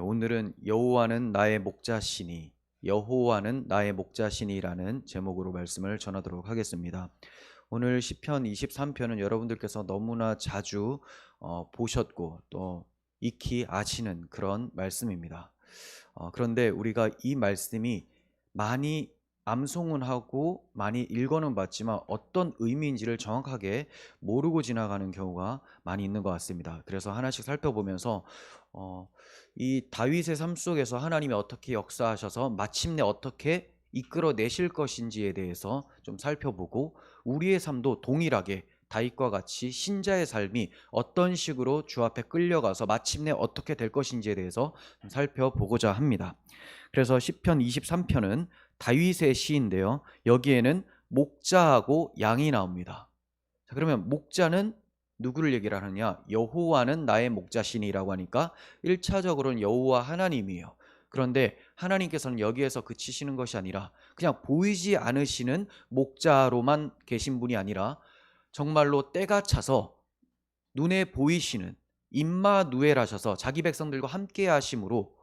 오늘은 여호와는 나의 목자시니 여호와는 나의 목자시니라는 제목으로 말씀을 전하도록 하겠습니다. 오늘 시편 23편은 여러분들께서 너무나 자주 보셨고 또 익히 아시는 그런 말씀입니다. 그런데 우리가 이 말씀이 많이 암송은 하고 많이 읽어는 봤지만 어떤 의미인지를 정확하게 모르고 지나가는 경우가 많이 있는 것 같습니다. 그래서 하나씩 살펴보면서 이 다윗의 삶 속에서 하나님이 어떻게 역사하셔서 마침내 어떻게 이끌어내실 것인지에 대해서 좀 살펴보고, 우리의 삶도 동일하게 다윗과 같이 신자의 삶이 어떤 식으로 주 앞에 끌려가서 마침내 어떻게 될 것인지에 대해서 좀 살펴보고자 합니다. 그래서 시편 23편은 다윗의 시인데요, 여기에는 목자하고 양이 나옵니다. 자, 그러면 목자는 누구를 얘기를 하느냐? 여호와는 나의 목자시니라고 하니까 1차적으로는 여호와 하나님이에요. 그런데 하나님께서는 여기에서 그치시는 것이 아니라 그냥 보이지 않으시는 목자로만 계신 분이 아니라 정말로 때가 차서 눈에 보이시는 임마누엘하셔서 자기 백성들과 함께 하심으로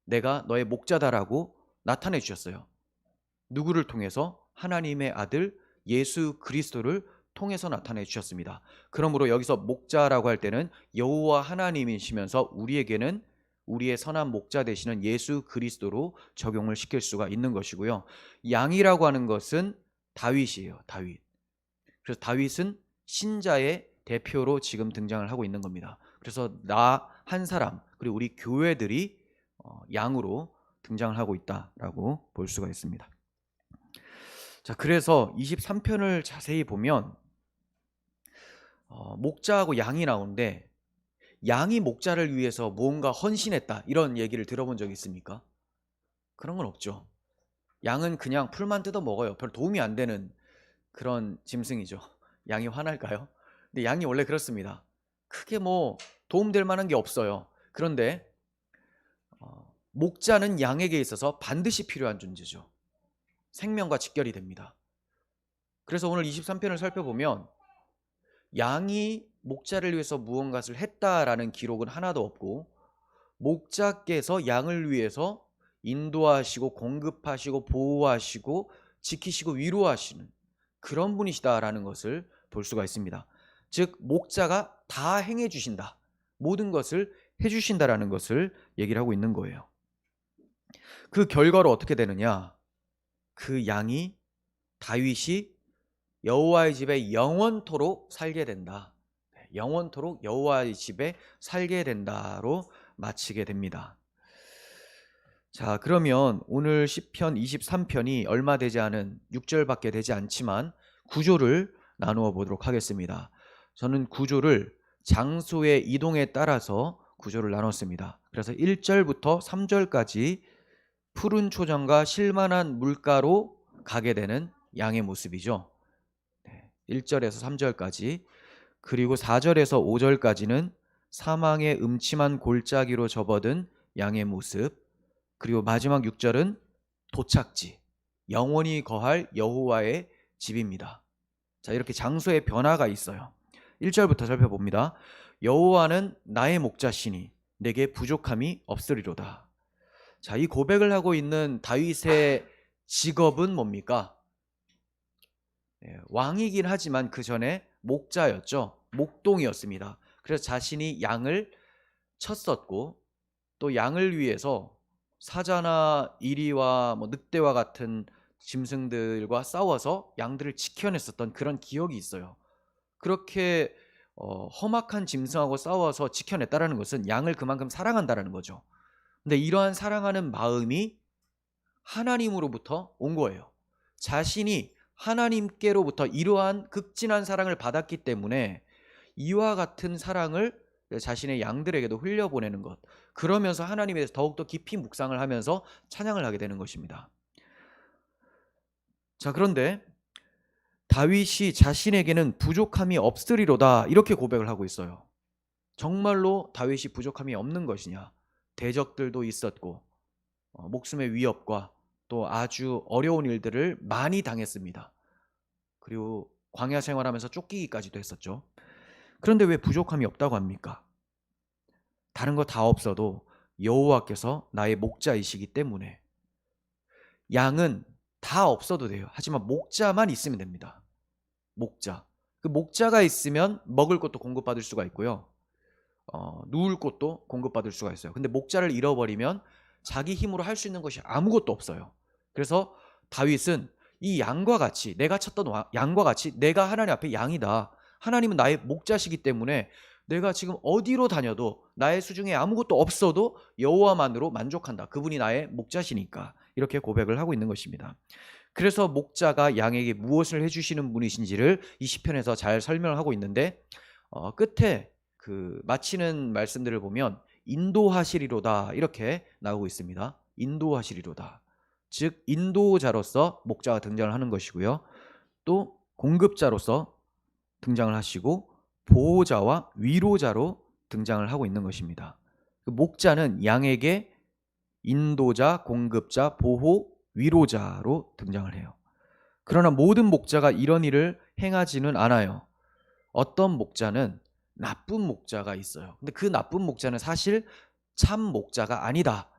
내가 너의 목자다라고 나타내 주셨어요. 누구를 통해서? 하나님의 아들 예수 그리스도를 통해서 나타내 주셨습니다. 그러므로 여기서 목자라고 할 때는 여호와 하나님이시면서 우리에게는 우리의 선한 목자 되시는 예수 그리스도로 적용을 시킬 수가 있는 것이고요. 양이라고 하는 것은 다윗이에요. 다윗. 그래서 다윗은 신자의 대표로 지금 등장을 하고 있는 겁니다. 그래서 나 한 사람, 그리고 우리 교회들이 양으로 등장을 하고 있다라고 볼 수가 있습니다. 자, 그래서 23편을 자세히 보면 목자하고 양이 나오는데, 양이 목자를 위해서 무언가 헌신했다 이런 얘기를 들어본 적 있습니까? 그런 건 없죠. 양은 그냥 풀만 뜯어 먹어요. 별 도움이 안 되는 그런 짐승이죠. 양이 화날까요? 근데 양이 원래 그렇습니다. 크게 뭐 도움될 만한 게 없어요. 그런데 목자는 양에게 있어서 반드시 필요한 존재죠. 생명과 직결이 됩니다. 그래서 오늘 23편을 살펴보면 양이 목자를 위해서 무언가를 했다라는 기록은 하나도 없고, 목자께서 양을 위해서 인도하시고 공급하시고 보호하시고 지키시고 위로하시는 그런 분이시다라는 것을 볼 수가 있습니다. 즉 목자가 다 행해 주신다, 모든 것을 해 주신다라는 것을 얘기를 하고 있는 거예요. 그 결과로 어떻게 되느냐? 그 양이, 다윗이 여호와의 집에 영원토록 살게 된다. 영원토록 여호와의 집에 살게 된다로 마치게 됩니다. 자, 그러면 오늘 시편 23편이 얼마 되지 않은 6절밖에 되지 않지만 구조를 나누어 보도록 하겠습니다. 저는 구조를 장소의 이동에 따라서 구조를 나눴습니다. 그래서 1절부터 3절까지 푸른 초장과 실만한 물가로 가게 되는 양의 모습이죠. 1절에서 3절까지, 그리고 4절에서 5절까지는 사망의 음침한 골짜기로 접어든 양의 모습, 그리고 마지막 6절은 도착지, 영원히 거할 여호와의 집입니다. 자, 이렇게 장소의 변화가 있어요. 1절부터 살펴봅니다. 여호와는 나의 목자시니 내게 부족함이 없으리로다. 자, 이 고백을 하고 있는 다윗의 직업은 뭡니까? 왕이긴 하지만 그 전에 목자였죠. 목동이었습니다. 그래서 자신이 양을 쳤었고, 또 양을 위해서 사자나 이리와 늑대와 같은 짐승들과 싸워서 양들을 지켜냈었던 그런 기억이 있어요. 그렇게 험악한 짐승하고 싸워서 지켜냈다라는 것은 양을 그만큼 사랑한다라는 거죠. 근데 이러한 사랑하는 마음이 하나님으로부터 온 거예요. 자신이 하나님께로부터 이러한 극진한 사랑을 받았기 때문에 이와 같은 사랑을 자신의 양들에게도 흘려보내는 것, 그러면서 하나님에 대해서 더욱더 깊이 묵상을 하면서 찬양을 하게 되는 것입니다. 자, 그런데 다윗이 자신에게는 부족함이 없으리로다 이렇게 고백을 하고 있어요. 정말로 다윗이 부족함이 없는 것이냐? 대적들도 있었고 목숨의 위협과 또 아주 어려운 일들을 많이 당했습니다. 그리고 광야 생활하면서 쫓기기까지도 했었죠. 그런데 왜 부족함이 없다고 합니까? 다른 거 다 없어도 여호와께서 나의 목자이시기 때문에 양은 다 없어도 돼요. 하지만 목자만 있으면 됩니다. 목자. 그 목자가 있으면 먹을 것도 공급받을 수가 있고요. 누울 곳도 공급받을 수가 있어요. 근데 목자를 잃어버리면 자기 힘으로 할 수 있는 것이 아무것도 없어요. 그래서 다윗은 이 양과 같이, 내가 찾던 양과 같이 내가 하나님 앞에 양이다. 하나님은 나의 목자시기 때문에 내가 지금 어디로 다녀도 나의 수중에 아무것도 없어도 여호와만으로 만족한다. 그분이 나의 목자시니까. 이렇게 고백을 하고 있는 것입니다. 그래서 목자가 양에게 무엇을 해주시는 분이신지를 이 시편에서 잘 설명을 하고 있는데 끝에 그 마치는 말씀들을 보면 인도하시리로다 이렇게 나오고 있습니다. 인도하시리로다. 즉 인도자로서 목자가 등장을 하는 것이고요. 또 공급자로서 등장을 하시고 보호자와 위로자로 등장을 하고 있는 것입니다. 그 목자는 양에게 인도자, 공급자, 보호, 위로자로 등장을 해요. 그러나 모든 목자가 이런 일을 행하지는 않아요. 어떤 목자는 나쁜 목자가 있어요. 근데 그 나쁜 목자는 사실 참 목자가 아니다.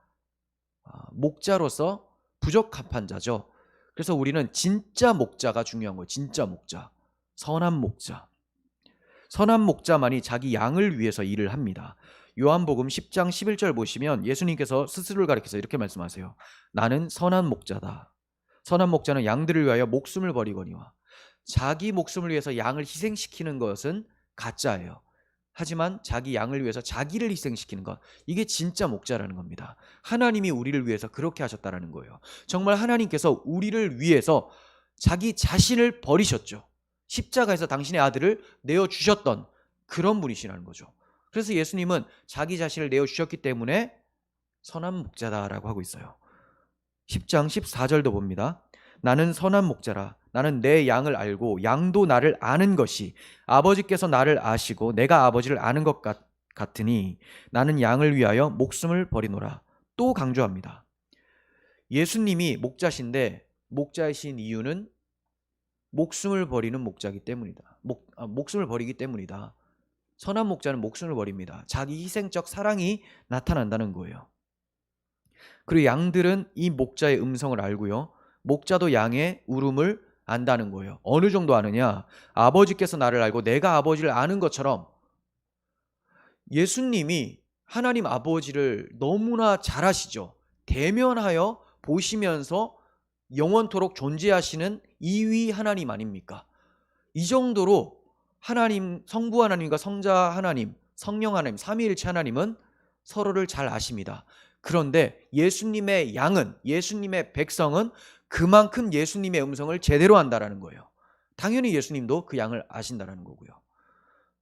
목자로서 부적합한 자죠. 그래서 우리는 진짜 목자가 중요한 거예요. 진짜 목자. 선한 목자. 선한 목자만이 자기 양을 위해서 일을 합니다. 요한복음 10장 11절 보시면 예수님께서 스스로를 가리켜서 이렇게 말씀하세요. 나는 선한 목자다. 선한 목자는 양들을 위하여 목숨을 버리거니와. 자기 목숨을 위해서 양을 희생시키는 것은 가짜예요. 하지만 자기 양을 위해서 자기를 희생시키는 것, 이게 진짜 목자라는 겁니다. 하나님이 우리를 위해서 그렇게 하셨다라는 거예요. 정말 하나님께서 우리를 위해서 자기 자신을 버리셨죠. 십자가에서 당신의 아들을 내어주셨던 그런 분이시라는 거죠. 그래서 예수님은 자기 자신을 내어주셨기 때문에 선한 목자다라고 하고 있어요. 10장 14절도 봅니다. 나는 선한 목자라. 나는 내 양을 알고 양도 나를 아는 것이 아버지께서 나를 아시고 내가 아버지를 아는 것 같으니 나는 양을 위하여 목숨을 버리노라. 또 강조합니다. 예수님이 목자신데 목자이신 이유는 목숨을 버리는 목자이기 때문이다. 목숨을 버리기 때문이다. 선한 목자는 목숨을 버립니다. 자기 희생적 사랑이 나타난다는 거예요. 그리고 양들은 이 목자의 음성을 알고요. 목자도 양의 울음을 안다는 거예요. 어느 정도 아느냐? 아버지께서 나를 알고 내가 아버지를 아는 것처럼 예수님이 하나님 아버지를 너무나 잘 아시죠. 대면하여 보시면서 영원토록 존재하시는 이위 하나님 아닙니까? 이 정도로 하나님, 성부 하나님과 성자 하나님, 성령 하나님, 삼위일체 하나님은 서로를 잘 아십니다. 그런데 예수님의 양은, 예수님의 백성은 그만큼 예수님의 음성을 제대로 한다라는 거예요. 당연히 예수님도 그 양을 아신다라는 거고요.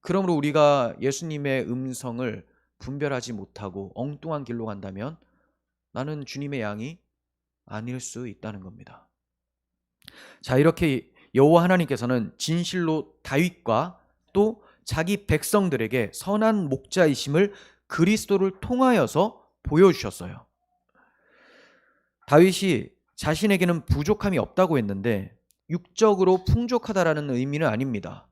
그러므로 우리가 예수님의 음성을 분별하지 못하고 엉뚱한 길로 간다면 나는 주님의 양이 아닐 수 있다는 겁니다. 자, 이렇게 여호와 하나님께서는 진실로 다윗과 또 자기 백성들에게 선한 목자이심을 그리스도를 통하여서 보여주셨어요. 다윗이 자신에게는 부족함이 없다고 했는데 육적으로 풍족하다라는 의미는 아닙니다.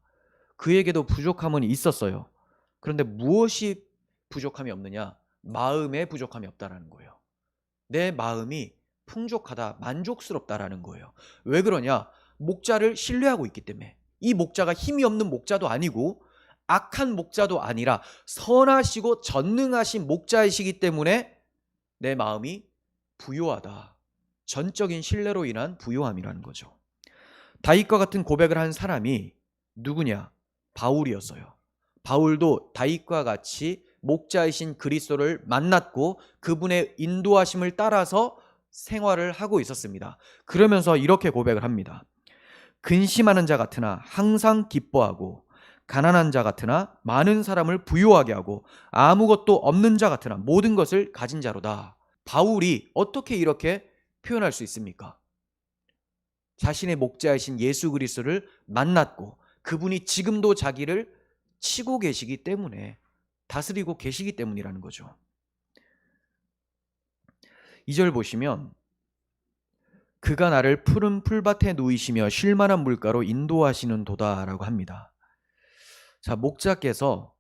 그에게도 부족함은 있었어요. 그런데 무엇이 부족함이 없느냐? 마음에 부족함이 없다라는 거예요. 내 마음이 풍족하다, 만족스럽다라는 거예요. 왜 그러냐? 목자를 신뢰하고 있기 때문에. 이 목자가 힘이 없는 목자도 아니고 악한 목자도 아니라 선하시고 전능하신 목자이시기 때문에 내 마음이 부요하다. 전적인 신뢰로 인한 부요함이라는 거죠. 다윗과 같은 고백을 한 사람이 누구냐? 바울이었어요. 바울도 다윗과 같이 목자이신 그리스도를 만났고 그분의 인도하심을 따라서 생활을 하고 있었습니다. 그러면서 이렇게 고백을 합니다. 근심하는 자 같으나 항상 기뻐하고 가난한 자 같으나 많은 사람을 부유하게 하고 아무것도 없는 자 같으나 모든 것을 가진 자로다. 바울이 어떻게 이렇게 표현할 수 있습니까? 자신의 목자이신 예수 그리스도를 만났고 그분이 지금도 자기를 치고 계시기 때문에, 다스리고 계시기 때문이라는 거죠. 2절 보시면 그가 나를 푸른 풀밭에 누이시며 쉴만한 물가로 인도하시는 도다라고 합니다. 자, 목자께서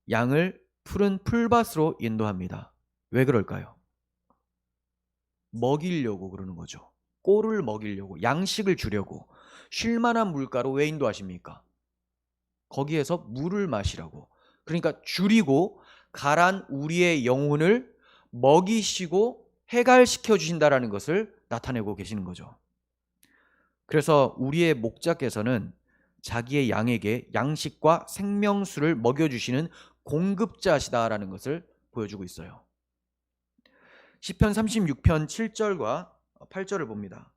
양을 푸른 풀밭으로 인도합니다. 왜 그럴까요? 먹이려고 그러는 거죠. 꼴을 먹이려고, 양식을 주려고. 쉴만한 물가로 왜 인도하십니까? 거기에서 물을 마시라고. 그러니까 줄이고 가란 우리의 영혼을 먹이시고 해갈시켜 주신다라는 것을 나타내고 계시는 거죠. 그래서 우리의 목자께서는 자기의 양에게 양식과 생명수를 먹여주시는 공급자시다라는 것을 보여주고 있어요. 시편 36편 7절과 8절을 봅니다.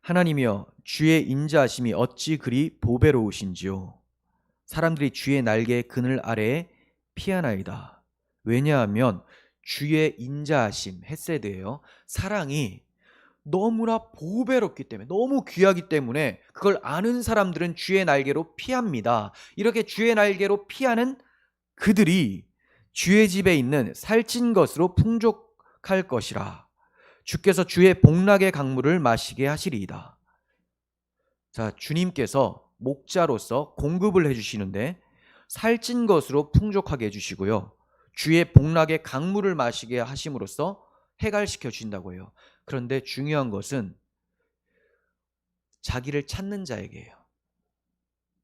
하나님이여 주의 인자하심이 어찌 그리 보배로우신지요. 사람들이 주의 날개의 그늘 아래에 피하나이다. 왜냐하면 주의 인자하심, 헤세드예요. 사랑이 너무나 보배롭기 때문에, 너무 귀하기 때문에 그걸 아는 사람들은 주의 날개로 피합니다. 이렇게 주의 날개로 피하는 그들이 주의 집에 있는 살찐 것으로 풍족할 것이라. 주께서 주의 복락의 강물을 마시게 하시리이다. 자, 주님께서 목자로서 공급을 해주시는데 살찐 것으로 풍족하게 해주시고요. 주의 복락의 강물을 마시게 하심으로써 해갈시켜 주신다고 해요. 그런데 중요한 것은 자기를 찾는 자에게요.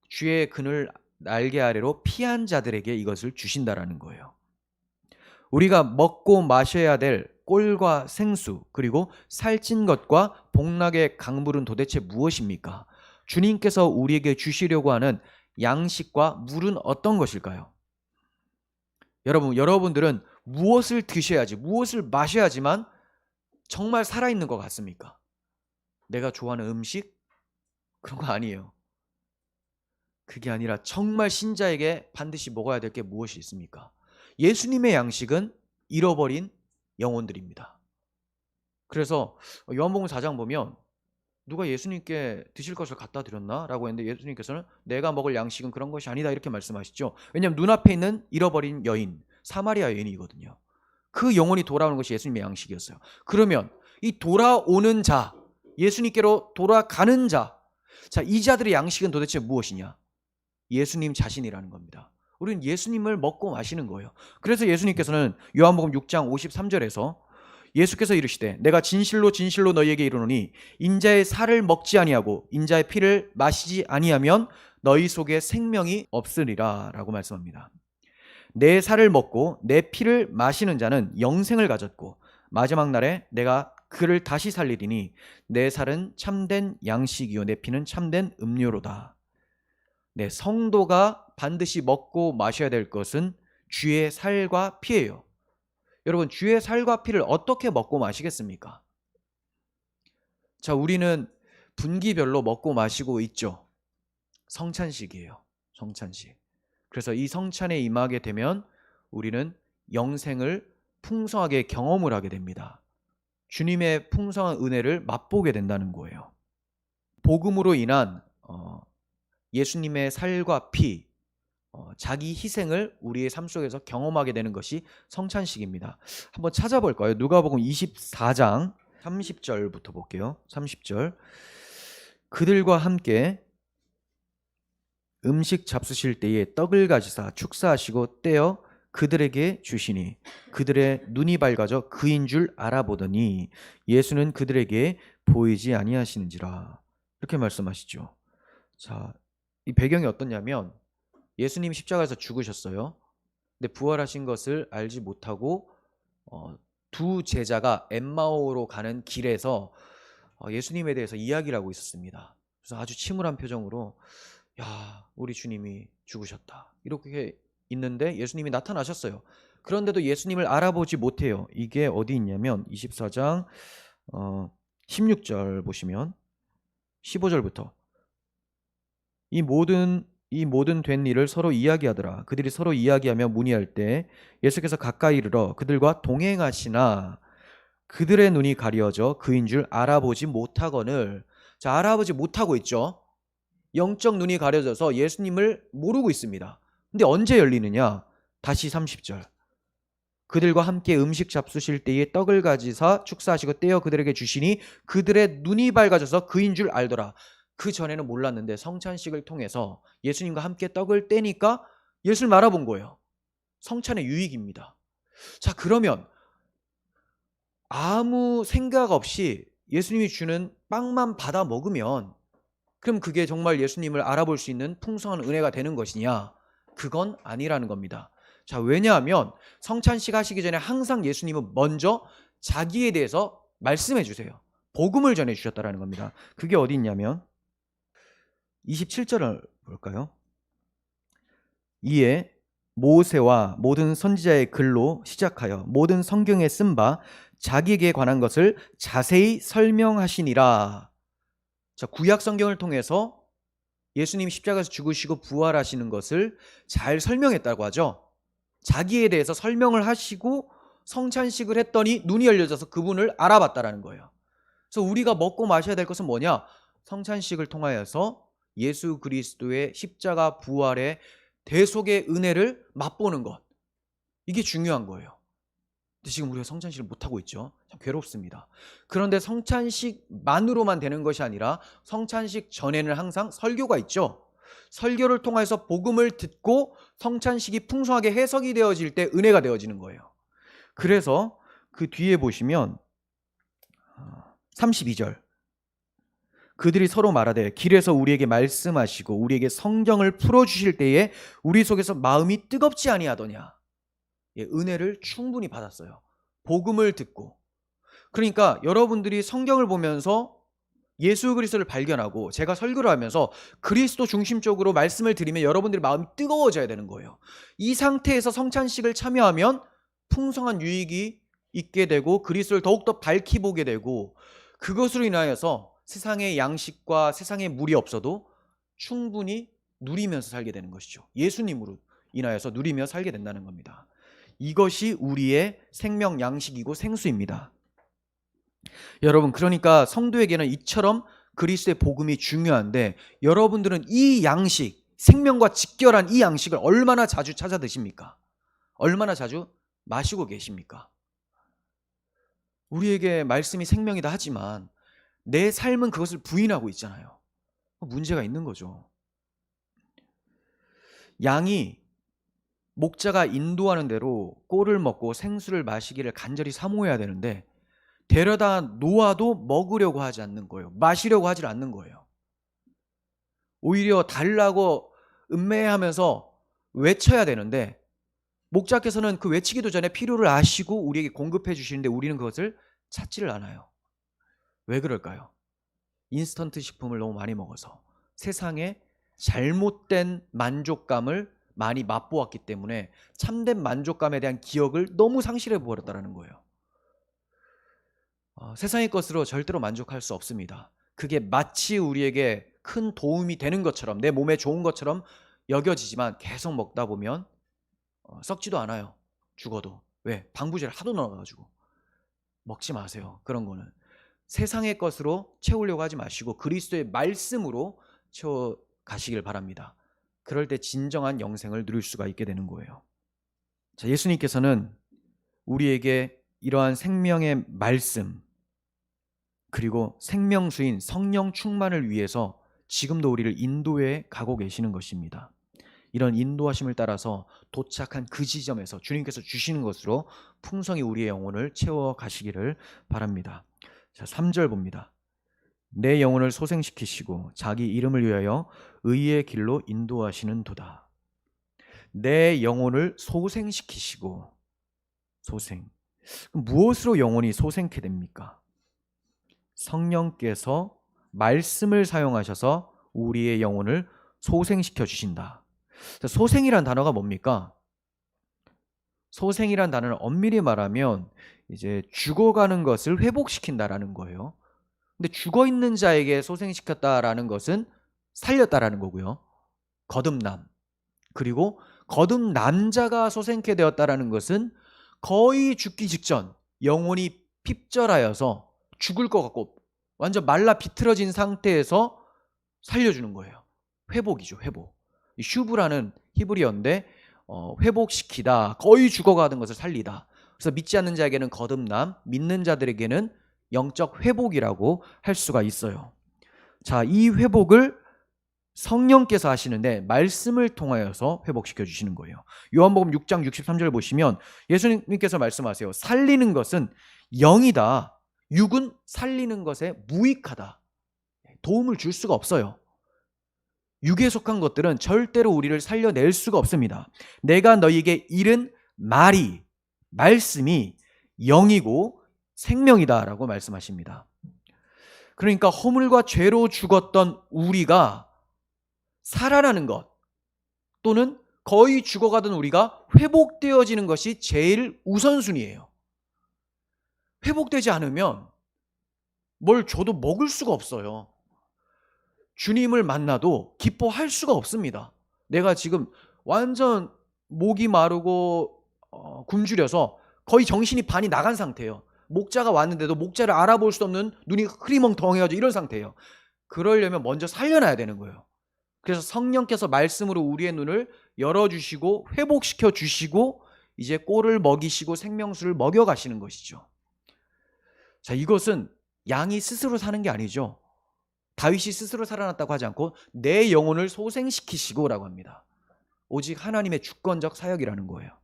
주의 그늘 날개 아래로 피한 자들에게 이것을 주신다라는 거예요. 우리가 먹고 마셔야 될 꼴과 생수, 그리고 살찐 것과 복락의 강물은 도대체 무엇입니까? 주님께서 우리에게 주시려고 하는 양식과 물은 어떤 것일까요? 여러분들은 무엇을 드셔야지, 무엇을 마셔야지만 정말 살아있는 것 같습니까? 내가 좋아하는 음식? 그런 거 아니에요. 그게 아니라 정말 신자에게 반드시 먹어야 될 게 무엇이 있습니까? 예수님의 양식은 잃어버린 영혼들입니다. 그래서 요한복음 4장 보면 누가 예수님께 드실 것을 갖다 드렸나? 라고 했는데 예수님께서는 내가 먹을 양식은 그런 것이 아니다 이렇게 말씀하시죠. 왜냐하면 눈앞에 있는 잃어버린 여인, 사마리아 여인이거든요. 그 영혼이 돌아오는 것이 예수님의 양식이었어요. 그러면 이 돌아오는 자, 예수님께로 돌아가는 자, 자, 이 자들의 양식은 도대체 무엇이냐? 예수님 자신이라는 겁니다. 우리는 예수님을 먹고 마시는 거예요. 그래서 예수님께서는 요한복음 6장 53절에서 예수께서 이르시되 내가 진실로 진실로 너희에게 이르노니 인자의 살을 먹지 아니하고 인자의 피를 마시지 아니하면 너희 속에 생명이 없으리라 라고 말씀합니다. 내 살을 먹고 내 피를 마시는 자는 영생을 가졌고 마지막 날에 내가 그를 다시 살리리니 내 살은 참된 양식이요 내 피는 참된 음료로다. 네, 성도가 반드시 먹고 마셔야 될 것은 주의 살과 피예요. 여러분, 주의 살과 피를 어떻게 먹고 마시겠습니까? 자, 우리는 분기별로 먹고 마시고 있죠. 성찬식이에요. 성찬식. 그래서 이 성찬에 임하게 되면 우리는 영생을 풍성하게 경험을 하게 됩니다. 주님의 풍성한 은혜를 맛보게 된다는 거예요. 복음으로 인한 예수님의 살과 피, 자기 희생을 우리의 삶 속에서 경험하게 되는 것이 성찬식입니다. 한번 찾아볼까요? 누가복음 24장 30절부터 볼게요. 30절. 그들과 함께 음식 잡수실 때에 떡을 가지사 축사하시고 떼어 그들에게 주시니 그들의 눈이 밝아져 그인 줄 알아보더니 예수는 그들에게 보이지 아니하시는지라. 이렇게 말씀하시죠. 자, 이 배경이 어떠냐면 예수님 십자가에서 죽으셨어요. 근데 부활하신 것을 알지 못하고 두 제자가 엠마오로 가는 길에서 예수님에 대해서 이야기를 하고 있었습니다. 그래서 아주 침울한 표정으로 야, 우리 주님이 죽으셨다. 이렇게 있는데 예수님이 나타나셨어요. 그런데도 예수님을 알아보지 못해요. 이게 어디 있냐면 24장 16절 보시면 15절부터 이 모든 된 일을 서로 이야기하더라. 그들이 서로 이야기하며 문의할 때 예수께서 가까이 이르러 그들과 동행하시나 그들의 눈이 가려져 그인 줄 알아보지 못하거늘. 자, 알아보지 못하고 있죠. 영적 눈이 가려져서 예수님을 모르고 있습니다. 근데 언제 열리느냐? 다시 30절. 그들과 함께 음식 잡수실 때에 떡을 가지사 축사하시고 떼어 그들에게 주시니 그들의 눈이 밝아져서 그인 줄 알더라. 그 전에는 몰랐는데 성찬식을 통해서 예수님과 함께 떡을 떼니까 예수를 알아본 거예요. 성찬의 유익입니다. 자, 그러면 아무 생각 없이 예수님이 주는 빵만 받아 먹으면 그럼 그게 정말 예수님을 알아볼 수 있는 풍성한 은혜가 되는 것이냐? 그건 아니라는 겁니다. 자, 왜냐하면 성찬식 하시기 전에 항상 예수님은 먼저 자기에 대해서 말씀해 주세요. 복음을 전해 주셨다라는 겁니다. 그게 어디 있냐면 27절을 볼까요? 이에 모세와 모든 선지자의 글로 시작하여 모든 성경에 쓴 바 자기에게 관한 것을 자세히 설명하시니라. 자, 구약 성경을 통해서 예수님이 십자가에서 죽으시고 부활하시는 것을 잘 설명했다고 하죠. 자기에 대해서 설명을 하시고 성찬식을 했더니 눈이 열려져서 그분을 알아봤다라는 거예요. 그래서 우리가 먹고 마셔야 될 것은 뭐냐? 성찬식을 통하여서 예수 그리스도의 십자가 부활의 대속의 은혜를 맛보는 것. 이게 중요한 거예요. 근데 지금 우리가 성찬식을 못하고 있죠. 참 괴롭습니다. 그런데 성찬식만으로만 되는 것이 아니라 성찬식 전에는 항상 설교가 있죠. 설교를 통해서 복음을 듣고 성찬식이 풍성하게 해석이 되어질 때 은혜가 되어지는 거예요. 그래서 그 뒤에 보시면 32절 그들이 서로 말하되 길에서 우리에게 말씀하시고 우리에게 성경을 풀어주실 때에 우리 속에서 마음이 뜨겁지 아니하더냐. 예, 은혜를 충분히 받았어요. 복음을 듣고. 그러니까 여러분들이 성경을 보면서 예수 그리스도를 발견하고 제가 설교를 하면서 그리스도 중심적으로 말씀을 드리면 여러분들의 마음이 뜨거워져야 되는 거예요. 이 상태에서 성찬식을 참여하면 풍성한 유익이 있게 되고 그리스도를 더욱더 밝히 보게 되고 그것으로 인하여서 세상의 양식과 세상의 물이 없어도 충분히 누리면서 살게 되는 것이죠. 예수님으로 인하여서 누리며 살게 된다는 겁니다. 이것이 우리의 생명 양식이고 생수입니다. 여러분, 그러니까 성도에게는 이처럼 그리스도의 복음이 중요한데 여러분들은 이 양식, 생명과 직결한 이 양식을 얼마나 자주 찾아 드십니까? 얼마나 자주 마시고 계십니까? 우리에게 말씀이 생명이다 하지만 내 삶은 그것을 부인하고 있잖아요. 문제가 있는 거죠. 양이 목자가 인도하는 대로 꼴을 먹고 생수를 마시기를 간절히 사모해야 되는데 데려다 놓아도 먹으려고 하지 않는 거예요. 마시려고 하질 않는 거예요. 오히려 달라고 음매하면서 외쳐야 되는데 목자께서는 그 외치기도 전에 필요를 아시고 우리에게 공급해 주시는데 우리는 그것을 찾지를 않아요. 왜 그럴까요? 인스턴트 식품을 너무 많이 먹어서 세상에 잘못된 만족감을 많이 맛보았기 때문에 참된 만족감에 대한 기억을 너무 상실해 버렸다는 거예요. 세상의 것으로 절대로 만족할 수 없습니다. 그게 마치 우리에게 큰 도움이 되는 것처럼 내 몸에 좋은 것처럼 여겨지지만 계속 먹다 보면 썩지도 않아요. 죽어도. 왜? 방부제를 하도 넣어가지고. 먹지 마세요. 그런 거는. 세상의 것으로 채우려고 하지 마시고 그리스도의 말씀으로 채워 가시길 바랍니다. 그럴 때 진정한 영생을 누릴 수가 있게 되는 거예요. 자, 예수님께서는 우리에게 이러한 생명의 말씀 그리고 생명수인 성령 충만을 위해서 지금도 우리를 인도해 가고 계시는 것입니다. 이런 인도하심을 따라서 도착한 그 지점에서 주님께서 주시는 것으로 풍성히 우리의 영혼을 채워 가시기를 바랍니다. 자, 3절 봅니다. 내 영혼을 소생시키시고 자기 이름을 위하여 의의 길로 인도하시는 도다. 내 영혼을 소생시키시고 소생. 무엇으로 영혼이 소생케 됩니까? 성령께서 말씀을 사용하셔서 우리의 영혼을 소생시켜 주신다. 소생이란 단어가 뭡니까? 소생이란 단어는 엄밀히 말하면 이제 죽어가는 것을 회복시킨다라는 거예요. 근데 죽어 있는 자에게 소생시켰다라는 것은 살렸다라는 거고요. 거듭남. 그리고 거듭난 자가 소생케 되었다라는 것은 거의 죽기 직전 영혼이 핍절하여서 죽을 것 같고 완전 말라 비틀어진 상태에서 살려주는 거예요. 회복이죠. 회복. 슈브라는 히브리어인데 회복시키다, 거의 죽어가는 것을 살리다. 그래서 믿지 않는 자에게는 거듭남, 믿는 자들에게는 영적 회복이라고 할 수가 있어요. 자, 이 회복을 성령께서 하시는데 말씀을 통하여서 회복시켜 주시는 거예요. 요한복음 6장 63절 보시면 예수님께서 말씀하세요. 살리는 것은 영이다. 육은 살리는 것에 무익하다. 도움을 줄 수가 없어요. 육에 속한 것들은 절대로 우리를 살려낼 수가 없습니다. 내가 너희에게 이른 말씀이 영이고 생명이다라고 말씀하십니다. 그러니까 허물과 죄로 죽었던 우리가 살아나는 것, 또는 거의 죽어가던 우리가 회복되어지는 것이 제일 우선순위예요. 회복되지 않으면 뭘 줘도 먹을 수가 없어요. 주님을 만나도 기뻐할 수가 없습니다. 내가 지금 완전 목이 마르고 굶주려서 거의 정신이 반이 나간 상태예요. 목자가 왔는데도 목자를 알아볼 수 없는, 눈이 흐리멍텅해가지고 이런 상태예요. 그러려면 먼저 살려놔야 되는 거예요. 그래서 성령께서 말씀으로 우리의 눈을 열어주시고 회복시켜 주시고 이제 꼴을 먹이시고 생명수를 먹여가시는 것이죠. 자, 이것은 양이 스스로 사는 게 아니죠. 다윗이 스스로 살아났다고 하지 않고 내 영혼을 소생시키시고 라고 합니다. 오직 하나님의 주권적 사역이라는 거예요.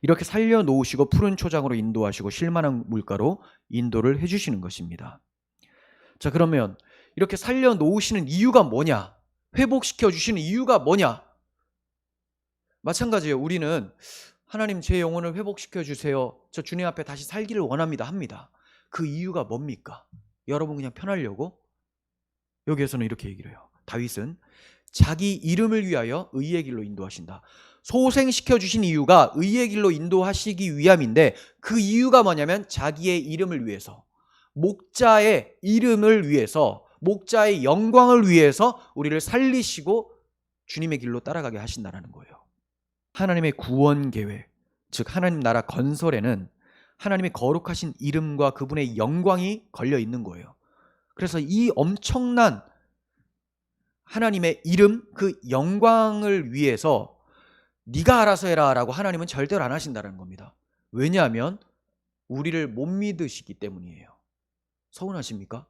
이렇게 살려놓으시고 푸른 초장으로 인도하시고 쉴만한 물가로 인도를 해주시는 것입니다. 자, 그러면 이렇게 살려놓으시는 이유가 뭐냐? 회복시켜 주시는 이유가 뭐냐? 마찬가지예요. 우리는 하나님 제 영혼을 회복시켜 주세요. 저 주님 앞에 다시 살기를 원합니다. 합니다. 그 이유가 뭡니까? 여러분 그냥 편하려고? 여기에서는 이렇게 얘기를 해요. 다윗은 자기 이름을 위하여 의의 길로 인도하신다. 소생시켜 주신 이유가 의의 길로 인도하시기 위함인데 그 이유가 뭐냐면 자기의 이름을 위해서, 목자의 이름을 위해서, 목자의 영광을 위해서 우리를 살리시고 주님의 길로 따라가게 하신다는 거예요. 하나님의 구원 계획, 즉 하나님 나라 건설에는 하나님의 거룩하신 이름과 그분의 영광이 걸려 있는 거예요. 그래서 이 엄청난 하나님의 이름, 그 영광을 위해서 네가 알아서 해라 라고 하나님은 절대로 안 하신다는 겁니다. 왜냐하면 우리를 못 믿으시기 때문이에요. 서운하십니까?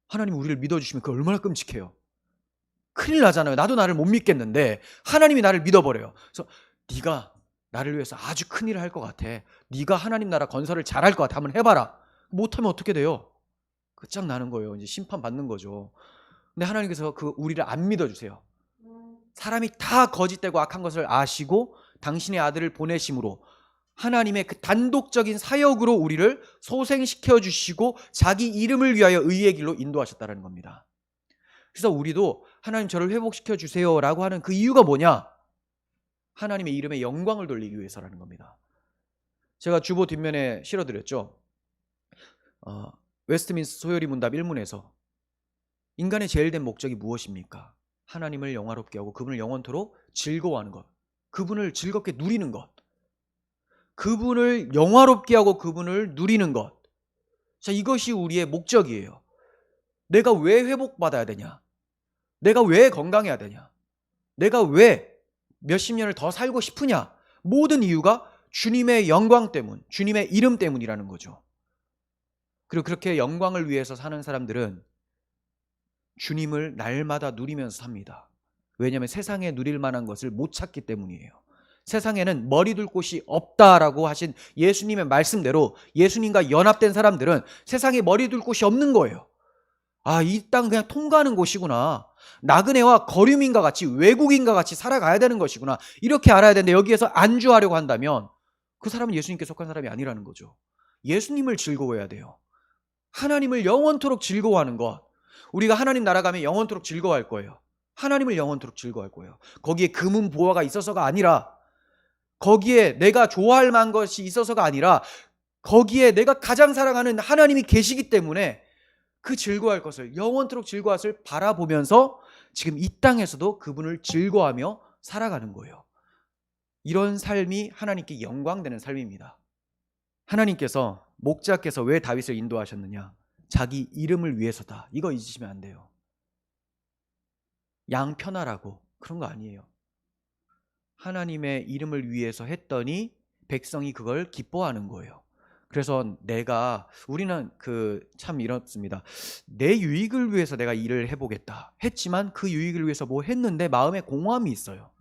하나님 우리를 믿어주시면 그거 얼마나 끔찍해요. 큰일 나잖아요. 나도 나를 못 믿겠는데 하나님이 나를 믿어버려요. 그래서 네가 나를 위해서 아주 큰일을 할 것 같아. 네가 하나님 나라 건설을 잘할 것 같아. 한번 해봐라. 못하면 어떻게 돼요? 끝장나는 거예요. 이제 심판받는 거죠. 근데 하나님께서 우리를 안 믿어주세요. 사람이 다 거짓되고 악한 것을 아시고 당신의 아들을 보내심으로 하나님의 그 단독적인 사역으로 우리를 소생시켜 주시고 자기 이름을 위하여 의의 길로 인도하셨다는 겁니다. 그래서 우리도 하나님 저를 회복시켜 주세요 라고 하는 그 이유가 뭐냐? 하나님의 이름에 영광을 돌리기 위해서라는 겁니다. 제가 주보 뒷면에 실어드렸죠. 웨스트민스터 소요리 문답 1문에서 인간의 제일 된 목적이 무엇입니까? 하나님을 영화롭게 하고 그분을 영원토록 즐거워하는 것, 그분을 즐겁게 누리는 것, 그분을 영화롭게 하고 그분을 누리는 것. 자, 이것이 우리의 목적이에요. 내가 왜 회복받아야 되냐? 내가 왜 건강해야 되냐? 내가 왜 몇십 년을 더 살고 싶으냐? 모든 이유가 주님의 영광 때문, 주님의 이름 때문이라는 거죠. 그리고 그렇게 영광을 위해서 사는 사람들은 주님을 날마다 누리면서 삽니다. 왜냐하면 세상에 누릴 만한 것을 못 찾기 때문이에요. 세상에는 머리 둘 곳이 없다라고 하신 예수님의 말씀대로 예수님과 연합된 사람들은 세상에 머리 둘 곳이 없는 거예요. 아, 이 땅 그냥 통과하는 곳이구나. 나그네와 거류민과 같이 외국인과 같이 살아가야 되는 것이구나. 이렇게 알아야 되는데 여기에서 안주하려고 한다면 그 사람은 예수님께 속한 사람이 아니라는 거죠. 예수님을 즐거워해야 돼요. 하나님을 영원토록 즐거워하는 것. 우리가 하나님 나라 가면 영원토록 즐거워할 거예요. 하나님을 영원토록 즐거워할 거예요. 거기에 금은 보화가 있어서가 아니라, 거기에 내가 좋아할 만한 것이 있어서가 아니라, 거기에 내가 가장 사랑하는 하나님이 계시기 때문에 그 즐거워할 것을, 영원토록 즐거워할 것을 바라보면서 지금 이 땅에서도 그분을 즐거워하며 살아가는 거예요. 이런 삶이 하나님께 영광되는 삶입니다. 하나님께서, 목자께서 왜 다윗을 인도하셨느냐? 자기 이름을 위해서다. 이거 잊으시면 안 돼요. 양 편하라고 그런 거 아니에요. 하나님의 이름을 위해서 했더니 백성이 그걸 기뻐하는 거예요. 그래서 우리는 참 이렇습니다. 내 유익을 위해서 내가 일을 해보겠다 했지만 그 유익을 위해서 뭐 했는데 마음에 공허함이 있어요.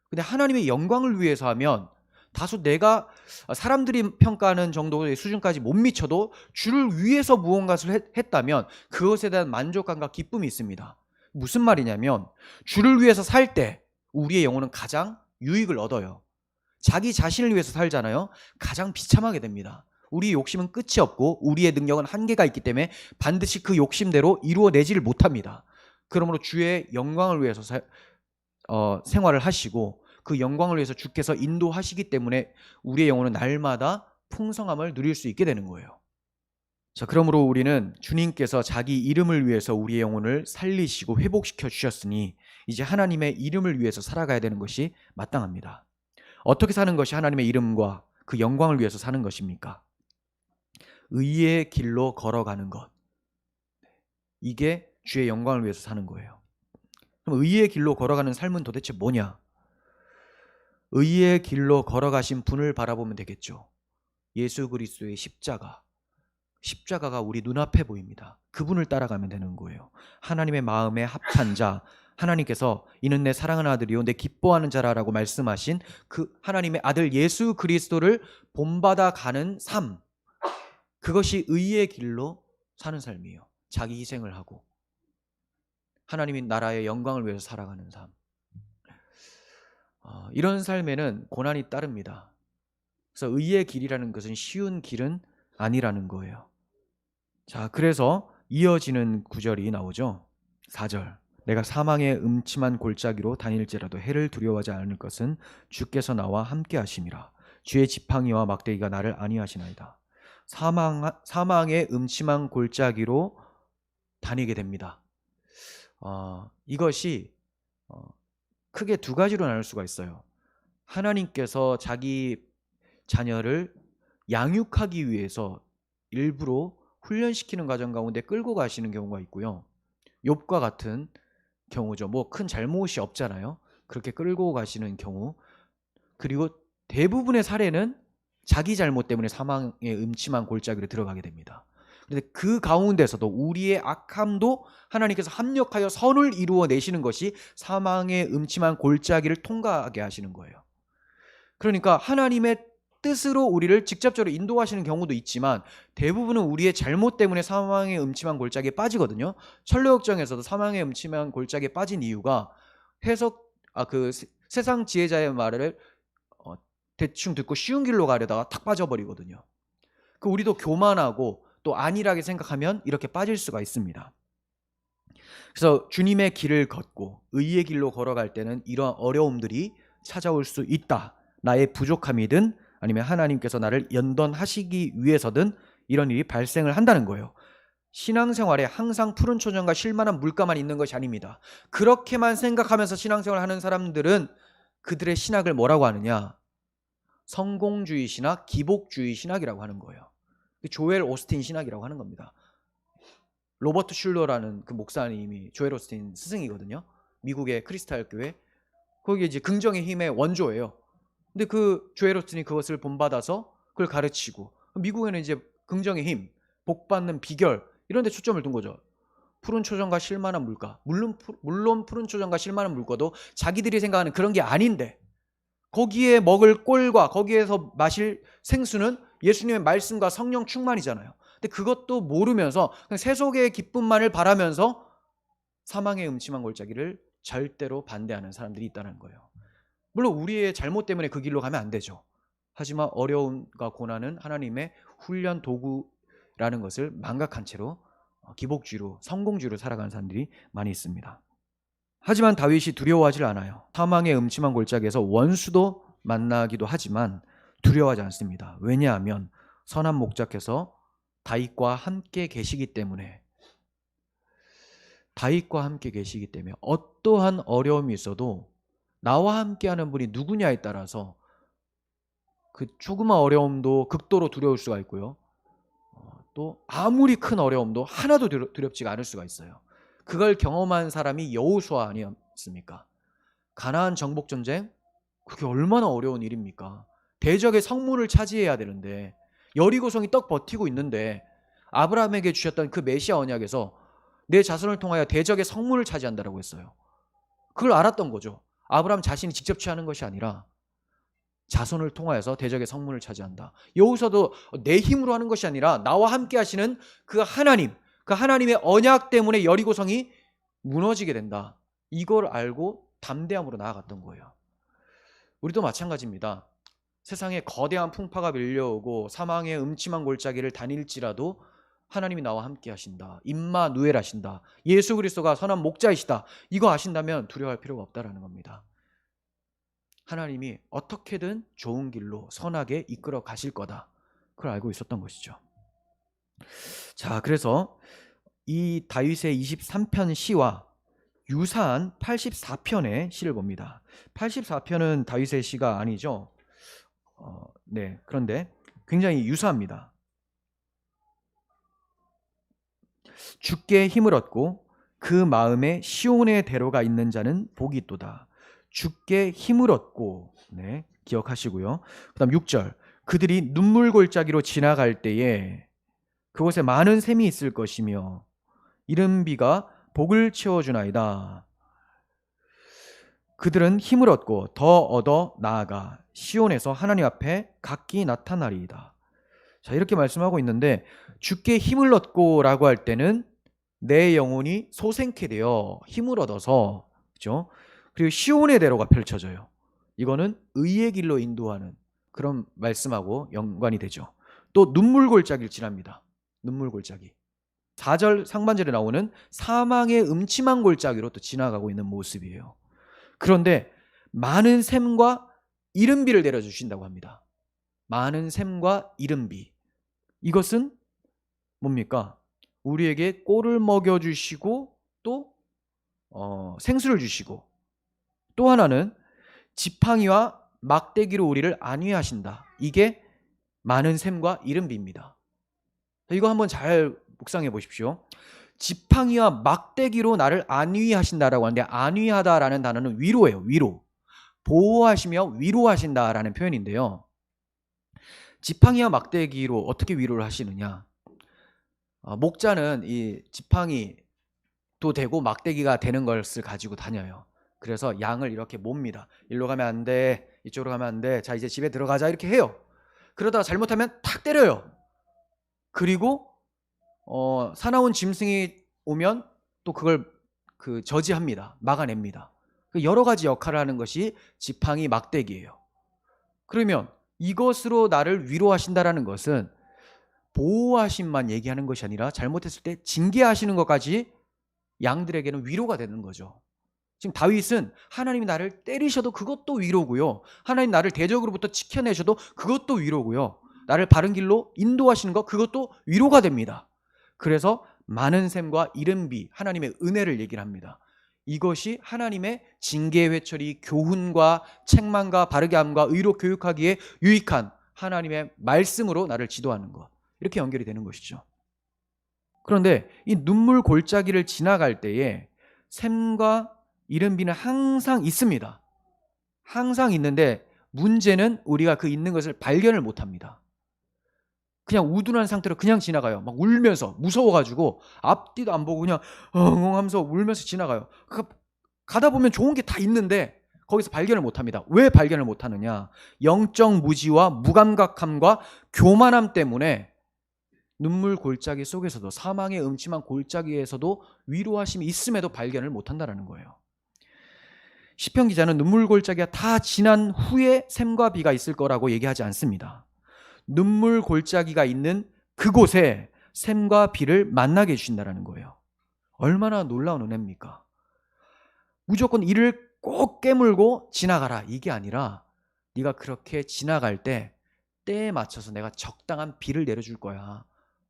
근데 하나님의 영광을 위해서 하면 다소 내가 사람들이 평가하는 정도의 수준까지 못 미쳐도 주를 위해서 무언가를 했다면 그것에 대한 만족감과 기쁨이 있습니다. 무슨 말이냐면 주를 위해서 살 때 우리의 영혼은 가장 유익을 얻어요. 자기 자신을 위해서 살잖아요. 가장 비참하게 됩니다. 우리의 욕심은 끝이 없고 우리의 능력은 한계가 있기 때문에 반드시 그 욕심대로 이루어내지를 못합니다. 그러므로 주의 영광을 위해서 생활을 하시고 그 영광을 위해서 주께서 인도하시기 때문에 우리의 영혼은 날마다 풍성함을 누릴 수 있게 되는 거예요. 자, 그러므로 우리는 주님께서 자기 이름을 위해서 우리의 영혼을 살리시고 회복시켜 주셨으니 이제 하나님의 이름을 위해서 살아가야 되는 것이 마땅합니다. 어떻게 사는 것이 하나님의 이름과 그 영광을 위해서 사는 것입니까? 의의 길로 걸어가는 것. 이게 주의 영광을 위해서 사는 거예요. 그럼 의의 길로 걸어가는 삶은 도대체 뭐냐? 의의 길로 걸어가신 분을 바라보면 되겠죠. 예수 그리스도의 십자가가 우리 눈앞에 보입니다. 그분을 따라가면 되는 거예요. 하나님의 마음에 합한 자, 하나님께서 이는 내 사랑하는 아들이요 내 기뻐하는 자라라고 말씀하신 그 하나님의 아들 예수 그리스도를 본받아 가는 삶, 그것이 의의 길로 사는 삶이에요. 자기 희생을 하고 하나님의 나라의 영광을 위해서 살아가는 삶. 이런 삶에는 고난이 따릅니다. 그래서 의의 길이라는 것은 쉬운 길은 아니라는 거예요. 자, 그래서 이어지는 구절이 나오죠. 4절. 내가 사망의 음침한 골짜기로 다닐지라도 해를 두려워하지 않을 것은 주께서 나와 함께 하심이라. 주의 지팡이와 막대기가 나를 안위하시나이다. 사망의 음침한 골짜기로 다니게 됩니다. 이것이 크게 두 가지로 나눌 수가 있어요. 하나님께서 자기 자녀를 양육하기 위해서 일부러 훈련시키는 과정 가운데 끌고 가시는 경우가 있고요. 욥과 같은 경우죠. 뭐 큰 잘못이 없잖아요. 그렇게 끌고 가시는 경우. 그리고 대부분의 사례는 자기 잘못 때문에 사망의 음침한 골짜기로 들어가게 됩니다. 그런데 그 가운데서도 우리의 악함도 하나님께서 합력하여 선을 이루어 내시는 것이 사망의 음침한 골짜기를 통과하게 하시는 거예요. 그러니까 하나님의 뜻으로 우리를 직접적으로 인도하시는 경우도 있지만 대부분은 우리의 잘못 때문에 사망의 음침한 골짜기에 빠지거든요. 천류역정에서도 사망의 음침한 골짜기에 빠진 이유가 세상 지혜자의 말을 대충 듣고 쉬운 길로 가려다가 탁 빠져버리거든요. 우리도 교만하고 또 안일하게 생각하면 이렇게 빠질 수가 있습니다. 그래서 주님의 길을 걷고 의의 길로 걸어갈 때는 이러한 어려움들이 찾아올 수 있다. 나의 부족함이든 아니면 하나님께서 나를 연단하시기 위해서든 이런 일이 발생을 한다는 거예요. 신앙생활에 항상 푸른 초정과 쉴만한 물가만 있는 것이 아닙니다. 그렇게만 생각하면서 신앙생활을 하는 사람들은 그들의 신학을 뭐라고 하느냐? 성공주의 신학, 기복주의 신학이라고 하는 거예요. 조엘 오스틴 신학이라고 하는 겁니다. 로버트 슐러라는 그 목사님이 조엘 오스틴 스승이거든요. 미국의 크리스탈 교회. 거기 이제 긍정의 힘의 원조예요. 근데 그 조엘 오스틴이 그것을 본받아서 그걸 가르치고 미국에는 이제 긍정의 힘, 복 받는 비결 이런 데 초점을 둔 거죠. 푸른 초정과 쉴만한 물가. 물론 푸른 초정과 쉴만한 물가도 자기들이 생각하는 그런 게 아닌데 거기에 먹을 꼴과 거기에서 마실 생수는 예수님의 말씀과 성령 충만이잖아요. 근데 그것도 모르면서 그냥 세속의 기쁨만을 바라면서 사망의 음침한 골짜기를 절대로 반대하는 사람들이 있다는 거예요. 물론 우리의 잘못 때문에 그 길로 가면 안 되죠. 하지만 어려움과 고난은 하나님의 훈련 도구라는 것을 망각한 채로 기복주의로, 성공주의로 살아가는 사람들이 많이 있습니다. 하지만 다윗이 두려워하지 않아요. 사망의 음침한 골짜기에서 원수도 만나기도 하지만 두려워하지 않습니다. 왜냐하면 선한 목자께서 다윗과 함께 계시기 때문에 어떠한 어려움이 있어도 나와 함께하는 분이 누구냐에 따라서 그 조그만 어려움도 극도로 두려울 수가 있고요. 또 아무리 큰 어려움도 하나도 두렵지가 않을 수가 있어요. 그걸 경험한 사람이 여호수아 아니었습니까? 가나안 정복 전쟁, 그게 얼마나 어려운 일입니까? 대적의 성문을 차지해야 되는데 여리고성이 떡 버티고 있는데 아브라함에게 주셨던 그 메시아 언약에서 내 자손을 통하여 대적의 성문을 차지한다라고 했어요. 그걸 알았던 거죠. 아브라함 자신이 직접 취하는 것이 아니라 자손을 통하여서 대적의 성문을 차지한다. 여기서도 내 힘으로 하는 것이 아니라 나와 함께 하시는 그 하나님, 그 하나님의 언약 때문에 여리고성이 무너지게 된다. 이걸 알고 담대함으로 나아갔던 거예요. 우리도 마찬가지입니다. 세상에 거대한 풍파가 밀려오고 사망의 음침한 골짜기를 다닐지라도 하나님이 나와 함께 하신다. 임마누엘 하신다. 예수 그리스도가 선한 목자이시다. 이거 아신다면 두려워할 필요가 없다라는 겁니다. 하나님이 어떻게든 좋은 길로 선하게 이끌어 가실 거다. 그걸 알고 있었던 것이죠. 자, 그래서 이 다윗의 23편 시와 유사한 84편의 시를 봅니다. 84편은 다윗의 시가 아니죠. 네, 그런데 굉장히 유사합니다. 주께 힘을 얻고 그 마음에 시온의 대로가 있는 자는 복이 있도다. 주께 힘을 얻고, 네, 기억하시고요. 그 다음 6절, 그들이 눈물 골짜기로 지나갈 때에 그곳에 많은 샘이 있을 것이며 이른 비가 복을 채워주나이다. 그들은 힘을 얻고 더 얻어 나아가 시온에서 하나님 앞에 각기 나타나리이다. 자, 이렇게 말씀하고 있는데 주께 힘을 얻고 라고 할 때는 내 영혼이 소생케 되어 힘을 얻어서, 그렇죠? 그리고 시온의 대로가 펼쳐져요. 이거는 의의 길로 인도하는 그런 말씀하고 연관이 되죠. 또 눈물 골짜기를 지납니다. 눈물 골짜기. 4절 상반절에 나오는 사망의 음침한 골짜기로 또 지나가고 있는 모습이에요. 그런데 많은 샘과 이른 비를 내려주신다고 합니다. 많은 샘과 이른 비. 이것은 뭡니까? 우리에게 꼴을 먹여주시고 또 생수를 주시고 또 하나는 지팡이와 막대기로 우리를 안위하신다. 이게 많은 샘과 이른 비입니다. 이거 한번 잘 묵상해 보십시오. 지팡이와 막대기로 나를 안위하신다라고 하는데 안위하다라는 단어는 위로예요. 위로. 보호하시며 위로하신다라는 표현인데요. 지팡이와 막대기로 어떻게 위로를 하시느냐? 목자는 이 지팡이도 되고 막대기가 되는 것을 가지고 다녀요. 그래서 양을 이렇게 몹니다. 일로 가면 안 돼. 이쪽으로 가면 안 돼. 자, 이제 집에 들어가자. 이렇게 해요. 그러다가 잘못하면 탁 때려요. 그리고 사나운 짐승이 오면 또 그걸 저지합니다. 막아냅니다. 여러 가지 역할을 하는 것이 지팡이 막대기예요. 그러면 이것으로 나를 위로하신다라는 것은 보호하심만 얘기하는 것이 아니라 잘못했을 때 징계하시는 것까지 양들에게는 위로가 되는 거죠. 지금 다윗은 하나님이 나를 때리셔도 그것도 위로고요. 하나님 나를 대적으로부터 지켜내셔도 그것도 위로고요. 나를 바른 길로 인도하시는 것, 그것도 위로가 됩니다. 그래서 많은 샘과 이른 비, 하나님의 은혜를 얘기를 합니다. 이것이 하나님의 징계 회초리, 교훈과 책망과 바르게 함과 의로 교육하기에 유익한 하나님의 말씀으로 나를 지도하는 것, 이렇게 연결이 되는 것이죠. 그런데 이 눈물 골짜기를 지나갈 때에 샘과 이른 비는 항상 있습니다. 항상 있는데 문제는 우리가 그 있는 것을 발견을 못합니다. 그냥 우둔한 상태로 그냥 지나가요. 막 울면서 무서워가지고 앞뒤도 안 보고 그냥 엉엉하면서 울면서 지나가요. 가다 보면 좋은 게 다 있는데 거기서 발견을 못합니다. 왜 발견을 못하느냐? 영적 무지와 무감각함과 교만함 때문에 눈물 골짜기 속에서도, 사망의 음침한 골짜기에서도 위로하심이 있음에도 발견을 못한다는 거예요. 시편 기자는 눈물 골짜기가 다 지난 후에 샘과 비가 있을 거라고 얘기하지 않습니다. 눈물 골짜기가 있는 그곳에 샘과 비를 만나게 해주신다는 거예요. 얼마나 놀라운 은혜입니까? 무조건 이를 꼭 깨물고 지나가라, 이게 아니라 네가 그렇게 지나갈 때 때에 맞춰서 내가 적당한 비를 내려줄 거야.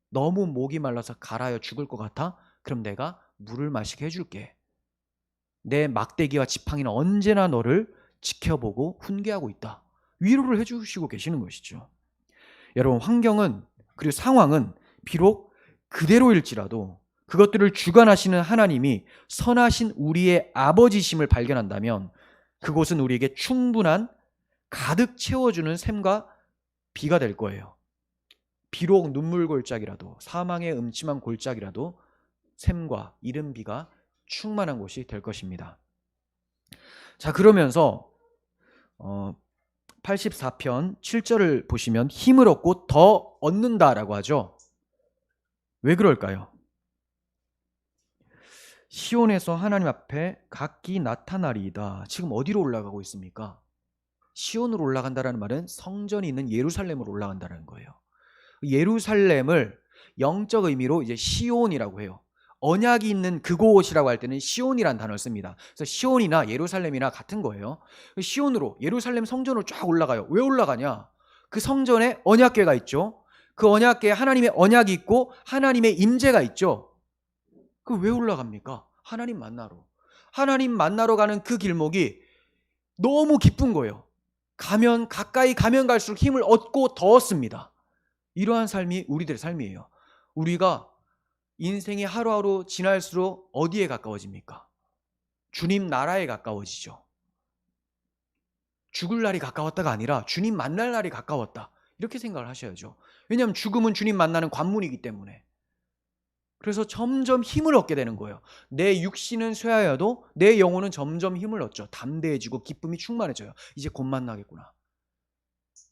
너무 목이 말라서 갈아여 죽을 것 같아? 그럼 내가 물을 마시게 해줄게. 내 막대기와 지팡이는 언제나 너를 지켜보고 훈계하고 있다. 위로를 해주시고 계시는 것이죠. 여러분, 환경은, 그리고 상황은 비록 그대로일지라도 그것들을 주관하시는 하나님이 선하신 우리의 아버지심을 발견한다면 그곳은 우리에게 충분한 가득 채워주는 샘과 비가 될 거예요. 비록 눈물 골짜기라도, 사망의 음침한 골짜기라도 샘과 이른 비가 충만한 곳이 될 것입니다. 자, 그러면서 84편 7절을 보시면 힘을 얻고 더 얻는다라고 하죠. 왜 그럴까요? 시온에서 하나님 앞에 각기 나타나리이다. 지금 어디로 올라가고 있습니까? 시온으로 올라간다라는 말은 성전이 있는 예루살렘으로 올라간다는 거예요. 예루살렘을 영적 의미로 이제 시온이라고 해요. 언약이 있는 그곳이라고 할 때는 시온이라는 단어를 씁니다. 그래서 시온이나 예루살렘이나 같은 거예요. 시온으로, 예루살렘 성전으로 쫙 올라가요. 왜 올라가냐? 그 성전에 언약궤가 있죠. 그 언약궤에 하나님의 언약이 있고 하나님의 임재가 있죠. 그 왜 올라갑니까? 하나님 만나러. 하나님 만나러 가는 그 길목이 너무 기쁜 거예요. 가까이 가면 갈수록 힘을 얻고 더 얻습니다. 이러한 삶이 우리들의 삶이에요. 우리가 인생이 하루하루 지날수록 어디에 가까워집니까? 주님 나라에 가까워지죠. 죽을 날이 가까웠다가 아니라 주님 만날 날이 가까웠다. 이렇게 생각을 하셔야죠. 왜냐하면 죽음은 주님 만나는 관문이기 때문에. 그래서 점점 힘을 얻게 되는 거예요. 내 육신은 쇠하여도 내 영혼은 점점 힘을 얻죠. 담대해지고 기쁨이 충만해져요. 이제 곧 만나겠구나.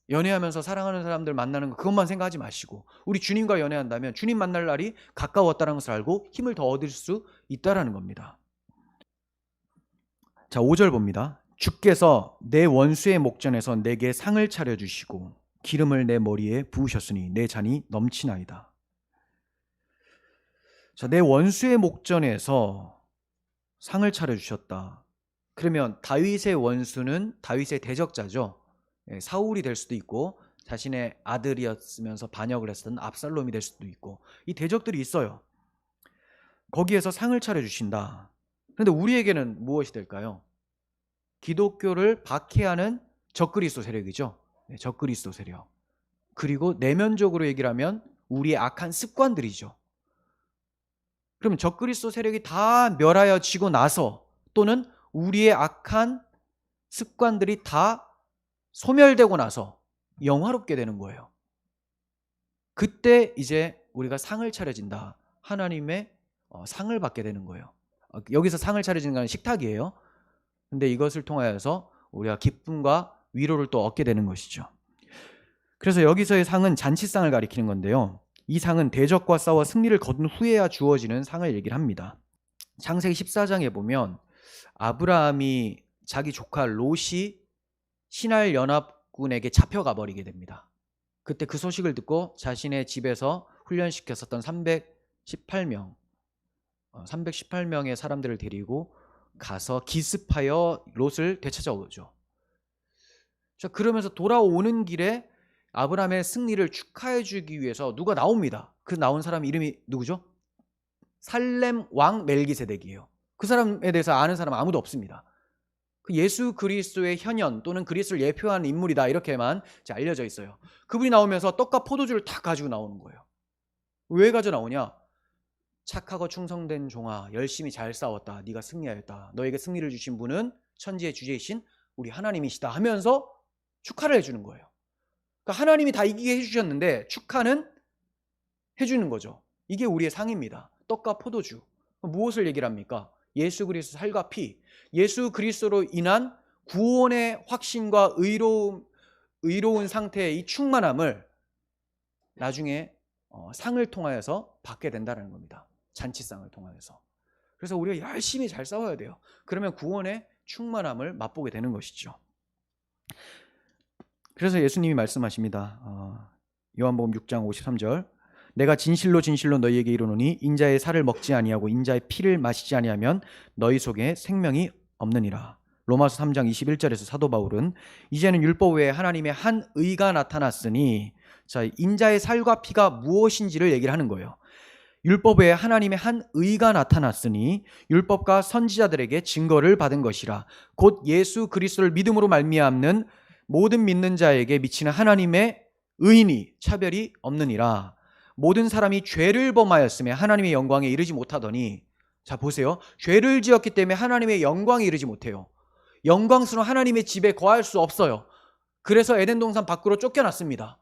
연애하면서 사랑하는 사람들 만나는 거 그것만 생각하지 마시고 우리 주님과 연애한다면 주님 만날 날이 가까웠다는 것을 알고 힘을 더 얻을 수 있다는 겁니다. 자, 5절 봅니다. 주께서 내 원수의 목전에서 내게 상을 차려주시고 기름을 내 머리에 부으셨으니 내 잔이 넘치나이다. 자, 내 원수의 목전에서 상을 차려주셨다. 그러면 다윗의 원수는 다윗의 대적자죠. 사울이 될 수도 있고 자신의 아들이었으면서 반역을 했었던 압살롬이 될 수도 있고 이 대적들이 있어요. 거기에서 상을 차려주신다. 그런데 우리에게는 무엇이 될까요? 기독교를 박해하는 적그리스도 세력이죠. 적그리스도 세력. 그리고 내면적으로 얘기를 하면 우리의 악한 습관들이죠. 그럼 적그리스도 세력이 다 멸하여지고 나서 또는 우리의 악한 습관들이 다 소멸되고 나서 영화롭게 되는 거예요. 그때 이제 우리가 상을 차려진다. 하나님의 상을 받게 되는 거예요. 여기서 상을 차려지는 건 식탁이에요. 근데 이것을 통하여서 우리가 기쁨과 위로를 또 얻게 되는 것이죠. 그래서 여기서의 상은 잔치상을 가리키는 건데요. 이 상은 대적과 싸워 승리를 거둔 후에야 주어지는 상을 얘기를 합니다. 창세기 14장에 보면 아브라함이 자기 조카 롯이 신할 연합군에게 잡혀가 버리게 됩니다. 그때 그 소식을 듣고 자신의 집에서 훈련시켰었던 318명의 사람들을 데리고 가서 기습하여 롯을 되찾아오죠. 자, 그러면서 돌아오는 길에 아브라함의 승리를 축하해 주기 위해서 누가 나옵니다. 그 나온 사람 이름이 누구죠? 살렘 왕 멜기세덱이에요. 그 사람에 대해서 아는 사람은 아무도 없습니다. 그 예수 그리스도의 현현 또는 그리스도를 예표하는 인물이다 이렇게만 알려져 있어요. 그분이 나오면서 떡과 포도주를 다 가지고 나오는 거예요. 왜 가져 나오냐? 착하고 충성된 종아, 열심히 잘 싸웠다. 네가 승리하였다. 너에게 승리를 주신 분은 천지의 주제이신 우리 하나님이시다 하면서 축하를 해주는 거예요. 그러니까 하나님이 다 이기게 해주셨는데 축하는 해주는 거죠. 이게 우리의 상입니다. 떡과 포도주. 무엇을 얘기를 합니까? 예수 그리스도 살과 피. 예수 그리스도로 인한 구원의 확신과 의로운 상태의 이 충만함을 나중에 상을 통하여서 받게 된다는 겁니다. 잔치상을 통하여서. 그래서 우리가 열심히 잘 싸워야 돼요. 그러면 구원의 충만함을 맛보게 되는 것이죠. 그래서 예수님이 말씀하십니다. 요한복음 6장 53절 내가 진실로 진실로 너희에게 이르노니 인자의 살을 먹지 아니하고 인자의 피를 마시지 아니하면 너희 속에 생명이 없느니라. 로마서 3장 21절에서 사도 바울은 이제는 율법 외에 하나님의 한 의가 나타났으니, 자, 인자의 살과 피가 무엇인지를 얘기를 하는 거예요. 율법 외에 하나님의 한 의가 나타났으니 율법과 선지자들에게 증거를 받은 것이라. 곧 예수 그리스도를 믿음으로 말미암는 모든 믿는 자에게 미치는 하나님의 의인이 차별이 없느니라. 모든 사람이 죄를 범하였으며 하나님의 영광에 이르지 못하더니, 자 보세요. 죄를 지었기 때문에 하나님의 영광에 이르지 못해요. 영광스러운 하나님의 집에 거할 수 없어요. 그래서 에덴 동산 밖으로 쫓겨났습니다.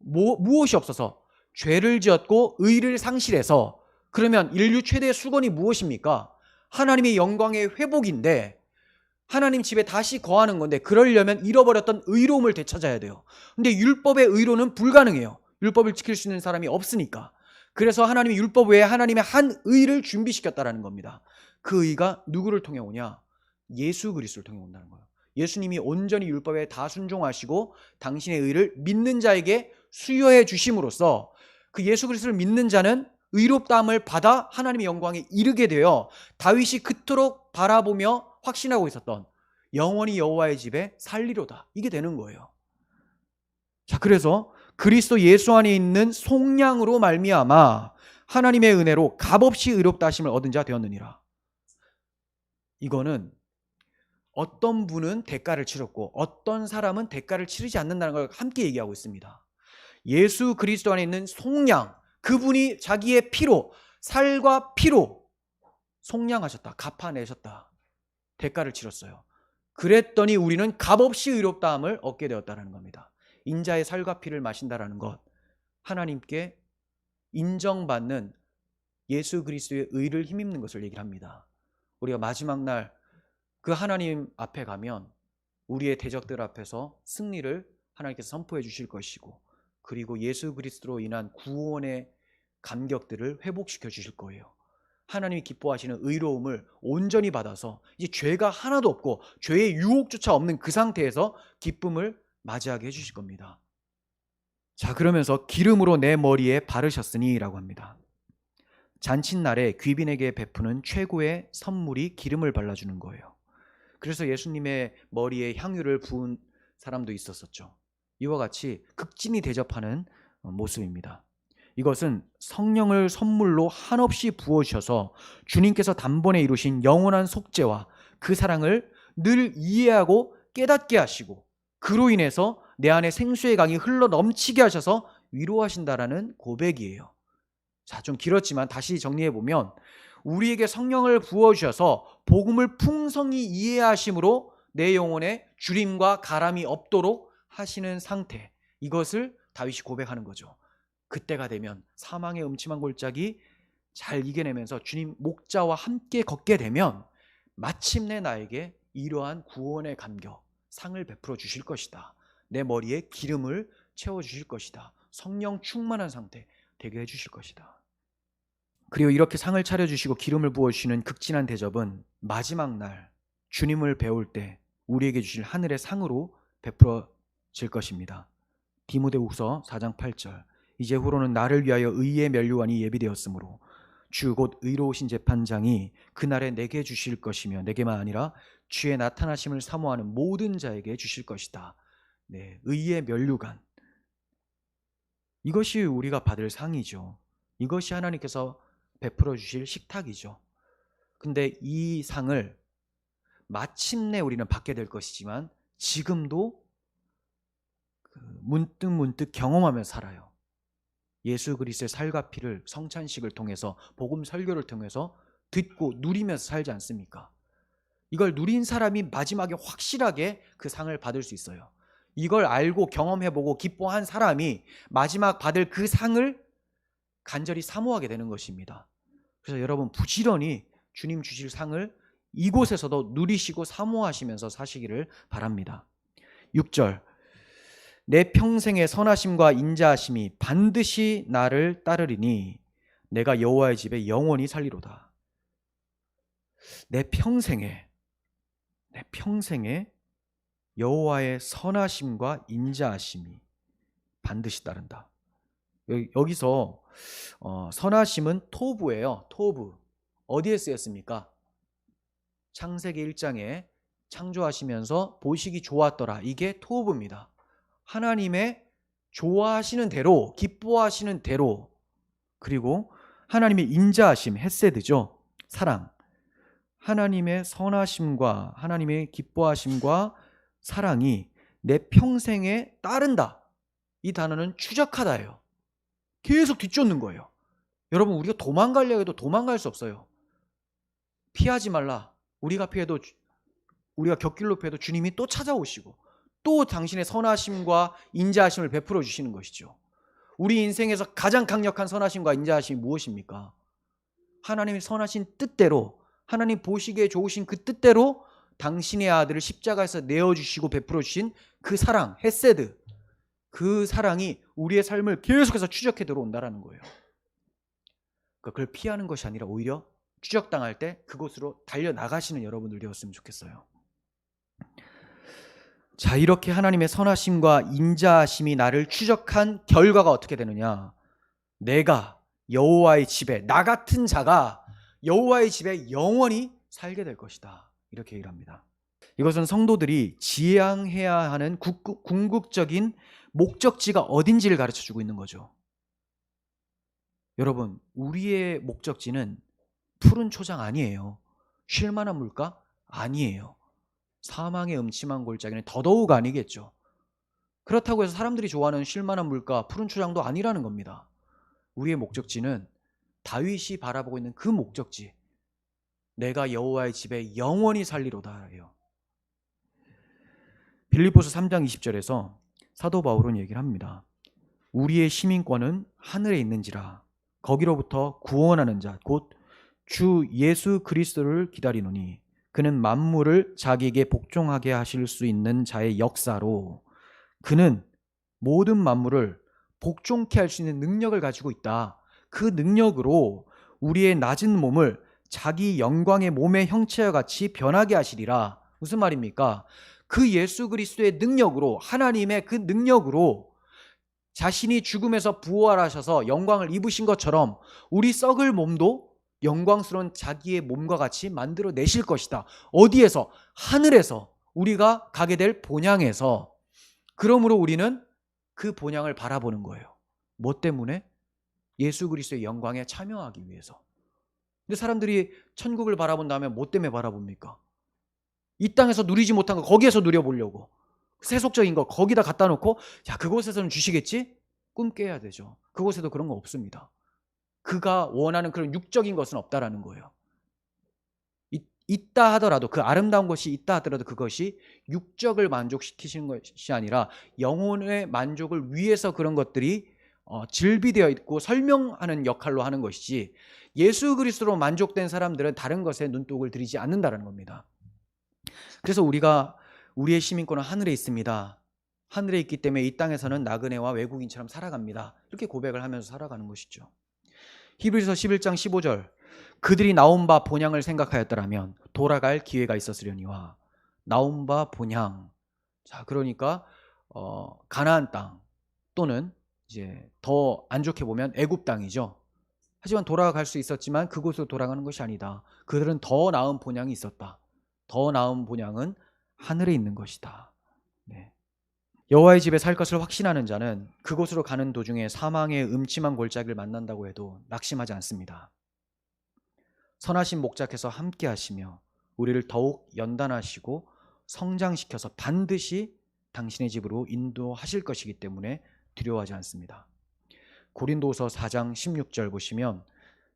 무엇이 없어서 죄를 지었고 의를 상실해서, 그러면 인류 최대의 수건이 무엇입니까? 하나님의 영광의 회복인데, 하나님 집에 다시 거하는 건데, 그러려면 잃어버렸던 의로움을 되찾아야 돼요. 근데 율법의 의로는 불가능해요. 율법을 지킬 수 있는 사람이 없으니까. 그래서 하나님이 율법 외에 하나님의 한 의를 준비시켰다라는 겁니다. 그 의가 누구를 통해 오냐? 예수 그리스도를 통해 온다는 거예요. 예수님이 온전히 율법에 다 순종하시고 당신의 의를 믿는 자에게 수여해 주심으로써, 그 예수 그리스도를 믿는 자는 의롭다함을 받아 하나님의 영광에 이르게 되어 다윗이 그토록 바라보며 확신하고 있었던 영원히 여호와의 집에 살리로다, 이게 되는 거예요. 자, 그래서 그리스도 예수 안에 있는 속량으로 말미암아 하나님의 은혜로 값없이 의롭다 하심을 얻은 자 되었느니라. 이거는 어떤 분은 대가를 치렀고 어떤 사람은 대가를 치르지 않는다는 걸 함께 얘기하고 있습니다. 예수 그리스도 안에 있는 속량, 그분이 자기의 피로, 살과 피로 속량하셨다, 갚아내셨다, 대가를 치렀어요. 그랬더니 우리는 값없이 의롭다함을 얻게 되었다는 겁니다. 인자의 살과 피를 마신다라는 것, 하나님께 인정받는 예수 그리스도의 의를 힘입는 것을 얘기를 합니다. 우리가 마지막 날 그 하나님 앞에 가면 우리의 대적들 앞에서 승리를 하나님께서 선포해 주실 것이고, 그리고 예수 그리스도로 인한 구원의 감격들을 회복시켜 주실 거예요. 하나님이 기뻐하시는 의로움을 온전히 받아서 이제 죄가 하나도 없고 죄의 유혹조차 없는 그 상태에서 기쁨을 맞이하게 해주실 겁니다. 자, 그러면서 기름으로 내 머리에 바르셨으니 라고 합니다. 잔칫날에 귀빈에게 베푸는 최고의 선물이 기름을 발라주는 거예요. 그래서 예수님의 머리에 향유를 부은 사람도 있었었죠. 이와 같이 극진히 대접하는 모습입니다. 이것은 성령을 선물로 한없이 부어주셔서 주님께서 단번에 이루신 영원한 속죄와 그 사랑을 늘 이해하고 깨닫게 하시고, 그로 인해서 내 안에 생수의 강이 흘러 넘치게 하셔서 위로하신다라는 고백이에요. 자, 좀 길었지만 다시 정리해보면, 우리에게 성령을 부어주셔서 복음을 풍성히 이해하심으로 내 영혼에 주림과 가람이 없도록 하시는 상태, 이것을 다윗이 고백하는 거죠. 그때가 되면 사망의 음침한 골짜기 잘 이겨내면서 주님 목자와 함께 걷게 되면 마침내 나에게 이러한 구원의 감격, 상을 베풀어 주실 것이다. 내 머리에 기름을 채워주실 것이다. 성령 충만한 상태 되게 해주실 것이다. 그리고 이렇게 상을 차려주시고 기름을 부어주시는 극진한 대접은 마지막 날 주님을 배울 때 우리에게 주실 하늘의 상으로 베풀어질 것입니다. 디모데후서 4장 8절, 이제후로는 나를 위하여 의의 면류관이 예비되었으므로 주 곧 의로우신 재판장이 그날에 내게 주실 것이며 내게만 아니라 주의 나타나심을 사모하는 모든 자에게 주실 것이다. 네, 의의 면류관, 이것이 우리가 받을 상이죠. 이것이 하나님께서 베풀어 주실 식탁이죠. 근데 이 상을 마침내 우리는 받게 될 것이지만 지금도 문득 경험하며 살아요. 예수 그리스도의 살과 피를 성찬식을 통해서, 복음 설교를 통해서 듣고 누리면서 살지 않습니까? 이걸 누린 사람이 마지막에 확실하게 그 상을 받을 수 있어요. 이걸 알고 경험해보고 기뻐한 사람이 마지막 받을 그 상을 간절히 사모하게 되는 것입니다. 그래서 여러분 부지런히 주님 주실 상을 이곳에서도 누리시고 사모하시면서 사시기를 바랍니다. 6절, 내 평생의 선하심과 인자하심이 반드시 나를 따르리니 내가 여호와의 집에 영원히 살리로다. 내 평생에 여호와의 선하심과 인자하심이 반드시 따른다. 여기서 선하심은 토부예요. 토부. 어디에 쓰였습니까? 창세기 1장에 창조하시면서 보시기 좋았더라. 이게 토부입니다. 하나님의 좋아하시는 대로, 기뻐하시는 대로, 그리고 하나님의 인자하심, 헤세드죠. 사랑. 하나님의 선하심과 하나님의 기뻐하심과 사랑이 내 평생에 따른다. 이 단어는 추적하다예요. 계속 뒤쫓는 거예요. 여러분, 우리가 도망가려고 해도 도망갈 수 없어요. 피하지 말라. 우리가 피해도, 우리가 곁길로 피해도 주님이 또 찾아오시고 또 당신의 선하심과 인자하심을 베풀어 주시는 것이죠. 우리 인생에서 가장 강력한 선하심과 인자하심이 무엇입니까? 하나님의 선하신 뜻대로, 하나님 보시기에 좋으신 그 뜻대로 당신의 아들을 십자가에서 내어주시고 베풀어 주신 그 사랑, 헤세드, 그 사랑이 우리의 삶을 계속해서 추적해 들어온다는 거예요. 그걸 피하는 것이 아니라 오히려 추적당할 때 그곳으로 달려나가시는 여러분들 되었으면 좋겠어요. 자, 이렇게 하나님의 선하심과 인자하심이 나를 추적한 결과가 어떻게 되느냐? 내가 여호와의 집에, 나 같은 자가 여호와의 집에 영원히 살게 될 것이다, 이렇게 얘기를 합니다. 이것은 성도들이 지향해야 하는 궁극적인 목적지가 어딘지를 가르쳐주고 있는 거죠. 여러분, 우리의 목적지는 푸른 초장 아니에요. 쉴만한 물가 아니에요. 사망의 음침한 골짜기는 더더욱 아니겠죠. 그렇다고 해서 사람들이 좋아하는 쉴만한 물가, 푸른 초장도 아니라는 겁니다. 우리의 목적지는 다윗이 바라보고 있는 그 목적지, 내가 여호와의 집에 영원히 살리로다 해요. 빌립보서 3장 20절에서 사도 바울은 얘기를 합니다. 우리의 시민권은 하늘에 있는지라 거기로부터 구원하는 자 곧 주 예수 그리스도를 기다리노니 그는 만물을 자기에게 복종하게 하실 수 있는 자의 역사로 그는 모든 만물을 복종케 할 수 있는 능력을 가지고 있다. 그 능력으로 우리의 낮은 몸을 자기 영광의 몸의 형체와 같이 변하게 하시리라. 무슨 말입니까? 그 예수 그리스도의 능력으로, 하나님의 그 능력으로 자신이 죽음에서 부활하셔서 영광을 입으신 것처럼 우리 썩을 몸도 영광스러운 자기의 몸과 같이 만들어 내실 것이다. 어디에서? 하늘에서, 우리가 가게 될 본향에서. 그러므로 우리는 그 본향을 바라보는 거예요. 뭐 때문에? 예수 그리스도의 영광에 참여하기 위해서. 근데 사람들이 천국을 바라본다면 뭐 때문에 바라봅니까? 이 땅에서 누리지 못한 거 거기에서 누려보려고, 세속적인 거 거기다 갖다 놓고, 야, 그곳에서는 주시겠지? 꿈 깨야 되죠. 그곳에도 그런 거 없습니다. 그가 원하는 그런 육적인 것은 없다라는 거예요. 있다 하더라도, 그 아름다운 것이 있다 하더라도 그것이 육적을 만족시키시는 것이 아니라 영혼의 만족을 위해서 그런 것들이 질비되어 있고 설명하는 역할로 하는 것이지, 예수 그리스도로 만족된 사람들은 다른 것에 눈독을 들이지 않는다는 겁니다. 그래서 우리가 우리의 시민권은 하늘에 있습니다. 하늘에 있기 때문에 이 땅에서는 나그네와 외국인처럼 살아갑니다. 이렇게 고백을 하면서 살아가는 것이죠. 히브리서 11장 15절, 그들이 나온 바 본향을 생각하였더라면 돌아갈 기회가 있었으려니와. 나온 바 본향, 자, 그러니까 가나안 땅, 또는 이제 더 안 좋게 보면 애굽 땅이죠. 하지만 돌아갈 수 있었지만 그곳으로 돌아가는 것이 아니다. 그들은 더 나은 본향이 있었다. 더 나은 본향은 하늘에 있는 것이다. 네. 여호와의 집에 살 것을 확신하는 자는 그곳으로 가는 도중에 사망의 음침한 골짜기를 만난다고 해도 낙심하지 않습니다. 선하신 목자께서 함께 하시며 우리를 더욱 연단하시고 성장시켜서 반드시 당신의 집으로 인도하실 것이기 때문에 두려워하지 않습니다. 고린도서 4장 16절 보시면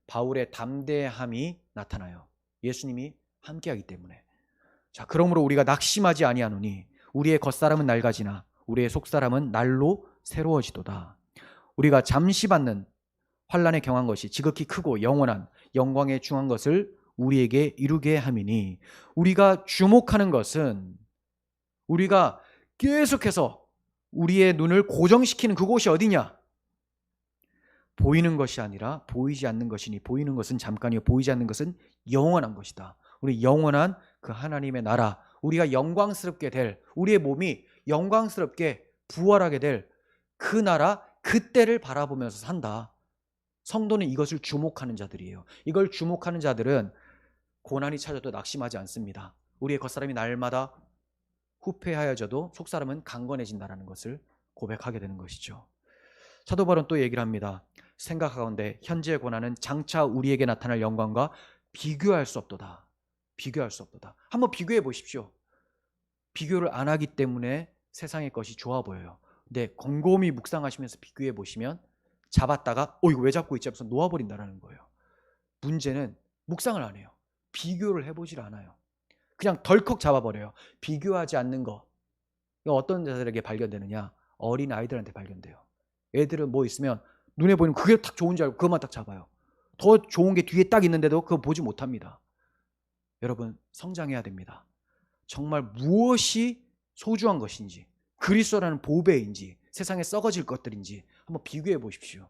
바울의 담대함이 나타나요. 예수님이 함께하기 때문에. 자, 그러므로 우리가 낙심하지 아니하노니 우리의 겉사람은 낡아지나 우리의 속사람은 날로 새로워지도다. 우리가 잠시 받는 환난에 경한 것이 지극히 크고 영원한 영광에 중한 것을 우리에게 이루게 함이니, 우리가 주목하는 것은, 우리가 계속해서 우리의 눈을 고정시키는 그곳이 어디냐? 보이는 것이 아니라 보이지 않는 것이니, 보이는 것은 잠깐이요 보이지 않는 것은 영원한 것이다. 우리 영원한 그 하나님의 나라, 우리가 영광스럽게 될, 우리의 몸이 영광스럽게 부활하게 될 그 나라, 그때를 바라보면서 산다. 성도는 이것을 주목하는 자들이에요. 이걸 주목하는 자들은 고난이 찾아도 낙심하지 않습니다. 우리의 겉사람이 날마다 후패하여져도 속사람은 강건해진다는 것을 고백하게 되는 것이죠. 사도 바울은 또 얘기를 합니다. 생각하건대 현재의 고난은 장차 우리에게 나타날 영광과 비교할 수 없도다. 비교할 수 없도다. 한번 비교해 보십시오. 비교를 안 하기 때문에 세상의 것이 좋아 보여요. 근데 곰곰이 묵상하시면서 비교해 보시면 잡았다가 이거 왜 잡고 있지 하면서 놓아버린다는 거예요. 문제는 묵상을 안 해요. 비교를 해보질 않아요. 그냥 덜컥 잡아버려요. 비교하지 않는 거. 이거 어떤 자들에게 발견되느냐? 어린 아이들한테 발견돼요. 애들은 뭐 있으면 눈에 보이는 그게 딱 좋은 줄 알고 그것만 딱 잡아요. 더 좋은 게 뒤에 딱 있는데도 그거 보지 못합니다. 여러분, 성장해야 됩니다. 정말 무엇이 소중한 것인지, 그리스도라는 보배인지, 세상에 썩어질 것들인지 한번 비교해 보십시오.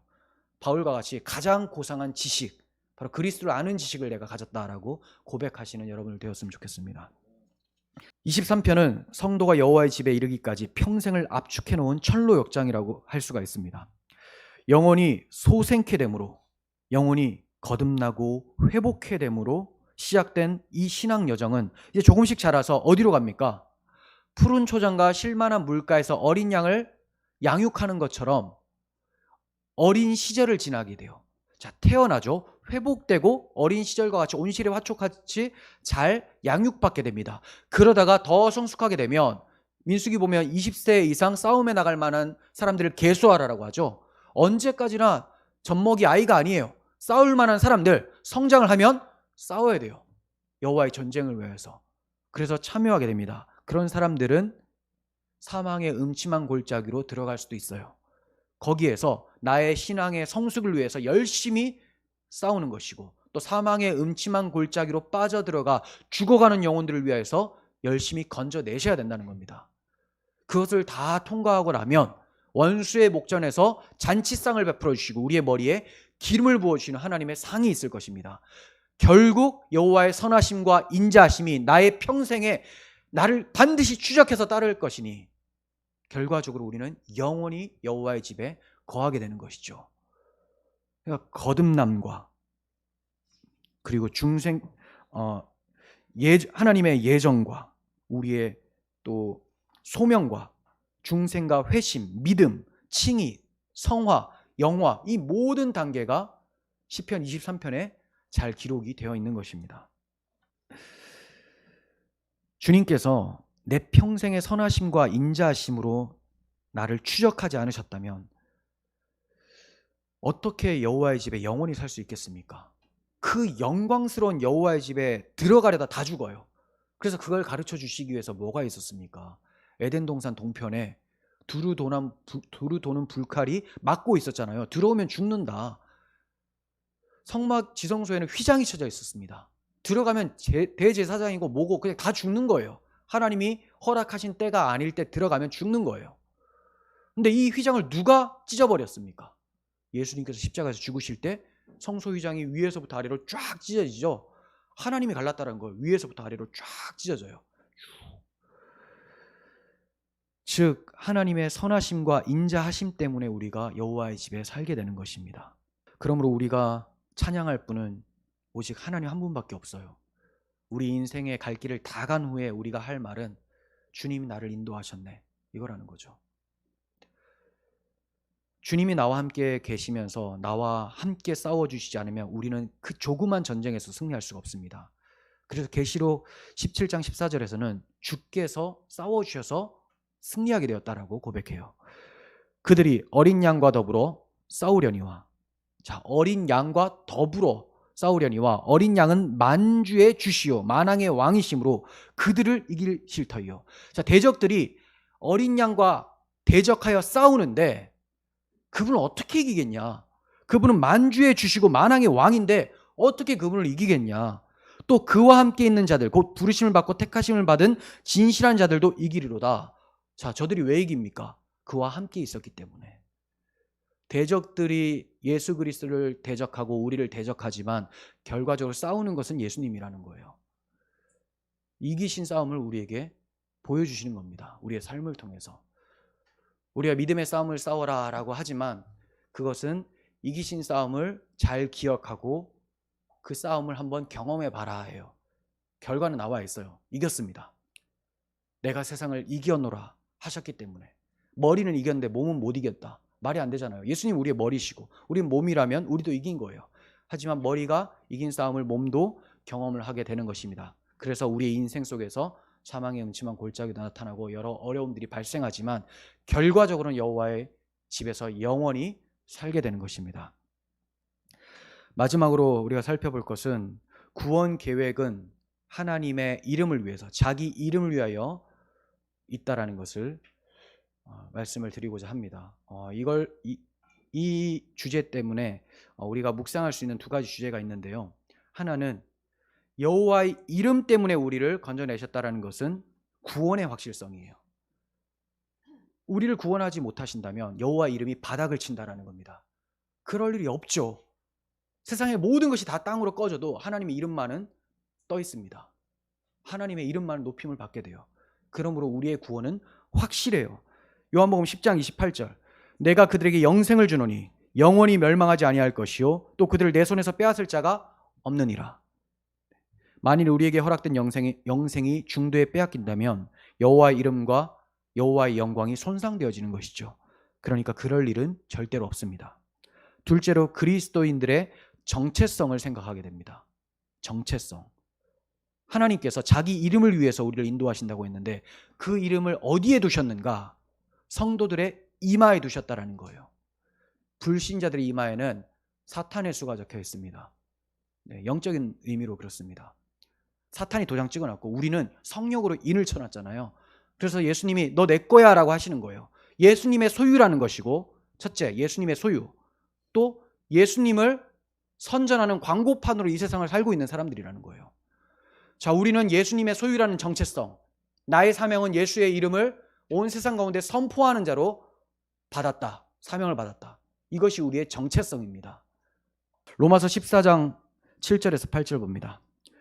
바울과 같이 가장 고상한 지식, 바로 그리스도를 아는 지식을 내가 가졌다라고 고백하시는 여러분을 되었으면 좋겠습니다. 23편은 성도가 여호와의 집에 이르기까지 평생을 압축해 놓은 철로 역장이라고 할 수가 있습니다. 영혼이 소생케 됨으로, 영혼이 거듭나고 회복해 됨으로 시작된 이 신앙 여정은 이제 조금씩 자라서 어디로 갑니까? 푸른 초장과 실만한 물가에서 어린 양을 양육하는 것처럼 어린 시절을 지나게 돼요. 자, 태어나죠. 회복되고 어린 시절과 같이 온실의 화초같이 잘 양육받게 됩니다. 그러다가 더 성숙하게 되면 민수기 보면 20세 이상 싸움에 나갈 만한 사람들을 계수하라라고 하죠. 언제까지나 젖먹이 아이가 아니에요. 싸울 만한 사람들, 성장을 하면 싸워야 돼요. 여호와의 전쟁을 위해서. 그래서 참여하게 됩니다. 그런 사람들은 사망의 음침한 골짜기로 들어갈 수도 있어요. 거기에서 나의 신앙의 성숙을 위해서 열심히 싸우는 것이고, 또 사망의 음침한 골짜기로 빠져들어가 죽어가는 영혼들을 위해서 열심히 건져내셔야 된다는 겁니다. 그것을 다 통과하고 나면 원수의 목전에서 잔치상을 베풀어 주시고 우리의 머리에 기름을 부어주시는 하나님의 상이 있을 것입니다. 결국 여호와의 선하심과 인자하심이 나의 평생에 나를 반드시 추적해서 따를 것이니 결과적으로 우리는 영원히 여호와의 집에 거하게 되는 것이죠. 그러니까 거듭남과 그리고 하나님의 예정과 우리의 또 소명과 중생과 회심, 믿음, 칭의, 성화, 영화, 이 모든 단계가 시편 23편에 잘 기록이 되어 있는 것입니다. 주님께서 내 평생의 선하심과 인자하심으로 나를 추적하지 않으셨다면 어떻게 여호와의 집에 영원히 살 수 있겠습니까? 그 영광스러운 여호와의 집에 들어가려다 다 죽어요. 그래서 그걸 가르쳐 주시기 위해서 뭐가 있었습니까? 에덴 동산 동편에 두루 도는 불칼이 막고 있었잖아요. 들어오면 죽는다. 성막 지성소에는 휘장이 쳐져 있었습니다. 들어가면 대제사장이고 뭐고 그냥 다 죽는 거예요. 하나님이 허락하신 때가 아닐 때 들어가면 죽는 거예요. 근데 이 휘장을 누가 찢어버렸습니까? 예수님께서 십자가에서 죽으실 때 성소 휘장이 위에서부터 아래로 쫙 찢어지죠. 하나님이 갈랐다는 거예요. 위에서부터 아래로 쫙 찢어져요. 즉 하나님의 선하심과 인자하심 때문에 우리가 여호와의 집에 살게 되는 것입니다. 그러므로 우리가 찬양할 분은 오직 하나님 한 분밖에 없어요. 우리 인생의 갈 길을 다 간 후에 우리가 할 말은 주님이 나를 인도하셨네, 이거라는 거죠. 주님이 나와 함께 계시면서 나와 함께 싸워주시지 않으면 우리는 그 조그만 전쟁에서 승리할 수가 없습니다. 그래서 계시록 17장 14절에서는 주께서 싸워주셔서 승리하게 되었다라고 고백해요. 그들이 어린 양과 더불어 싸우려니와, 자, 어린 양과 더불어 싸우려니와 어린 양은 만주의 주시오 만왕의 왕이심으로 그들을 이길 실터이요. 자, 대적들이 어린 양과 대적하여 싸우는데 그분을 어떻게 이기겠냐? 그분은 만주의 주시고 만왕의 왕인데 어떻게 그분을 이기겠냐? 또 그와 함께 있는 자들, 곧 부르심을 받고 택하심을 받은 진실한 자들도 이기리로다. 자, 저들이 왜 이깁니까? 그와 함께 있었기 때문에. 대적들이 예수 그리스도를 대적하고 우리를 대적하지만 결과적으로 싸우는 것은 예수님이라는 거예요. 이기신 싸움을 우리에게 보여주시는 겁니다. 우리의 삶을 통해서. 우리가 믿음의 싸움을 싸워라 라고 하지만 그것은 이기신 싸움을 잘 기억하고 그 싸움을 한번 경험해 봐라 해요. 결과는 나와 있어요. 이겼습니다. 내가 세상을 이겼노라 하셨기 때문에. 머리는 이겼는데 몸은 못 이겼다. 말이 안 되잖아요. 예수님 우리의 머리시고 우리는 몸이라면 우리도 이긴 거예요. 하지만 머리가 이긴 싸움을 몸도 경험을 하게 되는 것입니다. 그래서 우리의 인생 속에서 사망의 음침한 골짜기도 나타나고 여러 어려움들이 발생하지만 결과적으로는 여호와의 집에서 영원히 살게 되는 것입니다. 마지막으로 우리가 살펴볼 것은 구원 계획은 하나님의 이름을 위해서, 자기 이름을 위하여 있다라는 것을 말씀을 드리고자 합니다. 이 주제 때문에 우리가 묵상할 수 있는 두 가지 주제가 있는데요. 하나는 여호와의 이름 때문에 우리를 건져내셨다라는 것은 구원의 확실성이에요. 우리를 구원하지 못하신다면 여호와의 이름이 바닥을 친다라는 겁니다. 그럴 일이 없죠. 세상의 모든 것이 다 땅으로 꺼져도 하나님의 이름만은 떠 있습니다. 하나님의 이름만은 높임을 받게 돼요. 그러므로 우리의 구원은 확실해요. 요한복음 10장 28절 내가 그들에게 영생을 주노니 영원히 멸망하지 아니할 것이요 또 그들을 내 손에서 빼앗을 자가 없느니라. 만일 우리에게 허락된 영생이 중도에 빼앗긴다면 여호와의 이름과 여호와의 영광이 손상되어지는 것이죠. 그러니까 그럴 일은 절대로 없습니다. 둘째로 그리스도인들의 정체성을 생각하게 됩니다. 정체성. 하나님께서 자기 이름을 위해서 우리를 인도하신다고 했는데 그 이름을 어디에 두셨는가? 성도들의 이마에 두셨다라는 거예요. 불신자들의 이마에는 사탄의 수가 적혀 있습니다. 네, 영적인 의미로 그렇습니다. 사탄이 도장 찍어놨고 우리는 성령으로 인을 쳐놨잖아요. 그래서 예수님이 너 내 거야 라고 하시는 거예요. 예수님의 소유라는 것이고, 첫째 예수님의 소유, 또 예수님을 선전하는 광고판으로 이 세상을 살고 있는 사람들이라는 거예요. 자, 우리는 예수님의 소유라는 정체성, 나의 사명은 예수의 이름을 온 세상 가운데 선포하는 자로 받았다, 사명을 받았다. 이것이 우리의 정체성입니다. 로마서 14장 7절에서 8절 봅니다.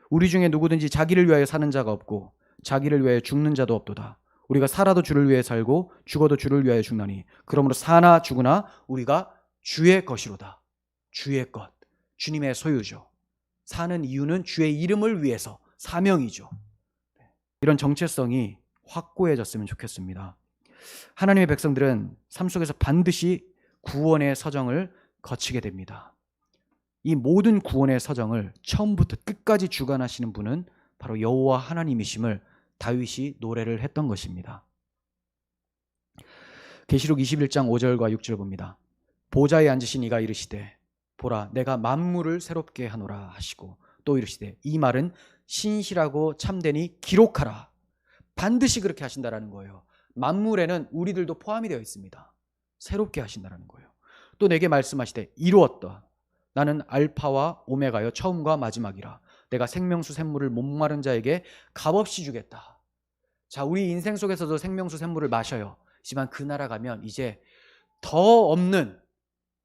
우리 중에 누구든지 자기를 위하여 사는 자가 없고 자기를 위하여 죽는 자도 없도다. 우리가 살아도 주를 위해 살고 죽어도 주를 위하여 죽나니 그러므로 사나 죽으나 우리가 주의 것이로다. 주의 것, 주님의 소유죠. 사는 이유는 주의 이름을 위해서, 사명이죠. 이런 정체성이 확고해졌으면 좋겠습니다. 하나님의 백성들은 삶 속에서 반드시 구원의 서정을 거치게 됩니다. 이 모든 구원의 서정을 처음부터 끝까지 주관하시는 분은 바로 여호와 하나님이심을 다윗이 노래를 했던 것입니다. 계시록 21장 5절과 6절 봅니다. 보좌에 앉으신 이가 이르시되 보라 내가 만물을 새롭게 하노라 하시고 또 이르시되 이 말은 신실하고 참되니 기록하라. 반드시 그렇게 하신다라는 거예요. 만물에는 우리들도 포함이 되어 있습니다. 새롭게 하신다라는 거예요. 또 내게 말씀하시되 이루었다. 나는 알파와 오메가여 처음과 마지막이라. 내가 생명수 샘물을 목마른 자에게 값없이 주겠다. 자, 우리 인생 속에서도 생명수 샘물을 마셔요. 하지만 그 나라 가면 이제 더 없는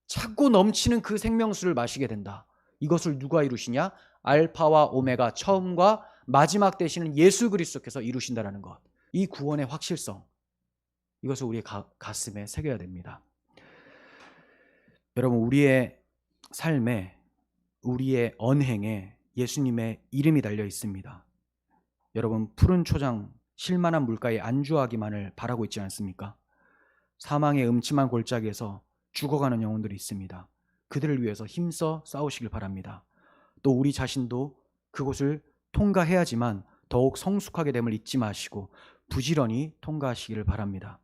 차고 넘치는 그 생명수를 마시게 된다. 이것을 누가 이루시냐? 알파와 오메가 처음과 마지막 되시는 예수 그리스도께서 이루신다라는 것. 이 구원의 확실성, 이것을 우리의 가슴에 새겨야 됩니다. 여러분, 우리의 삶에, 우리의 언행에 예수님의 이름이 달려 있습니다. 여러분, 푸른 초장 실만한 물가에 안주하기만을 바라고 있지 않습니까? 사망의 음침한 골짜기에서 죽어가는 영혼들이 있습니다. 그들을 위해서 힘써 싸우시길 바랍니다. 또 우리 자신도 그곳을 통과해야지만 더욱 성숙하게 됨을 잊지 마시고 부지런히 통과하시기를 바랍니다.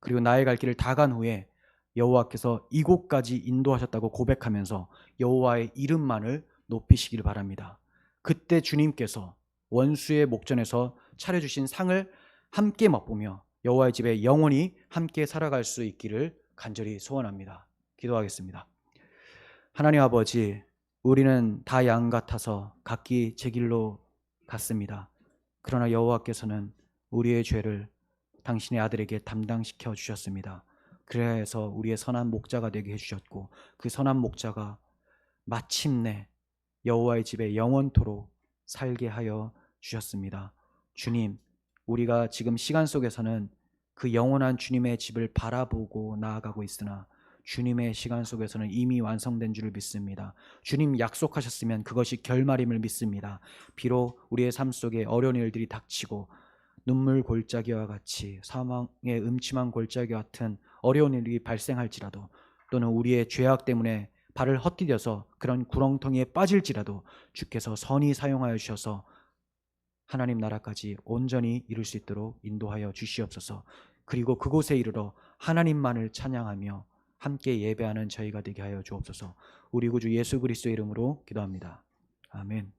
그리고 나의 갈 길을 다 간 후에 여호와께서 이곳까지 인도하셨다고 고백하면서 여호와의 이름만을 높이시기를 바랍니다. 그때 주님께서 원수의 목전에서 차려주신 상을 함께 맛보며 여호와의 집에 영원히 함께 살아갈 수 있기를 간절히 소원합니다. 기도하겠습니다. 하나님 아버지, 우리는 다 양 같아서 각기 제 길로 갔습니다. 그러나 여호와께서는 우리의 죄를 당신의 아들에게 담당시켜 주셨습니다. 그래서 우리의 선한 목자가 되게 해주셨고 그 선한 목자가 마침내 여호와의 집에 영원토록 살게 하여 주셨습니다. 주님, 우리가 지금 시간 속에서는 그 영원한 주님의 집을 바라보고 나아가고 있으나 주님의 시간 속에서는 이미 완성된 줄을 믿습니다. 주님 약속하셨으면 그것이 결말임을 믿습니다. 비록 우리의 삶 속에 어려운 일들이 닥치고 눈물 골짜기와 같이 사망의 음침한 골짜기 같은 어려운 일이 발생할지라도 또는 우리의 죄악 때문에 발을 헛디뎌서 그런 구렁텅이에 빠질지라도 주께서 선히 사용하여 주셔서 하나님 나라까지 온전히 이룰 수 있도록 인도하여 주시옵소서. 그리고 그곳에 이르러 하나님만을 찬양하며 함께 예배하는 저희가 되게 하여 주옵소서. 우리 구주 예수 그리스도의 이름으로 기도합니다. 아멘.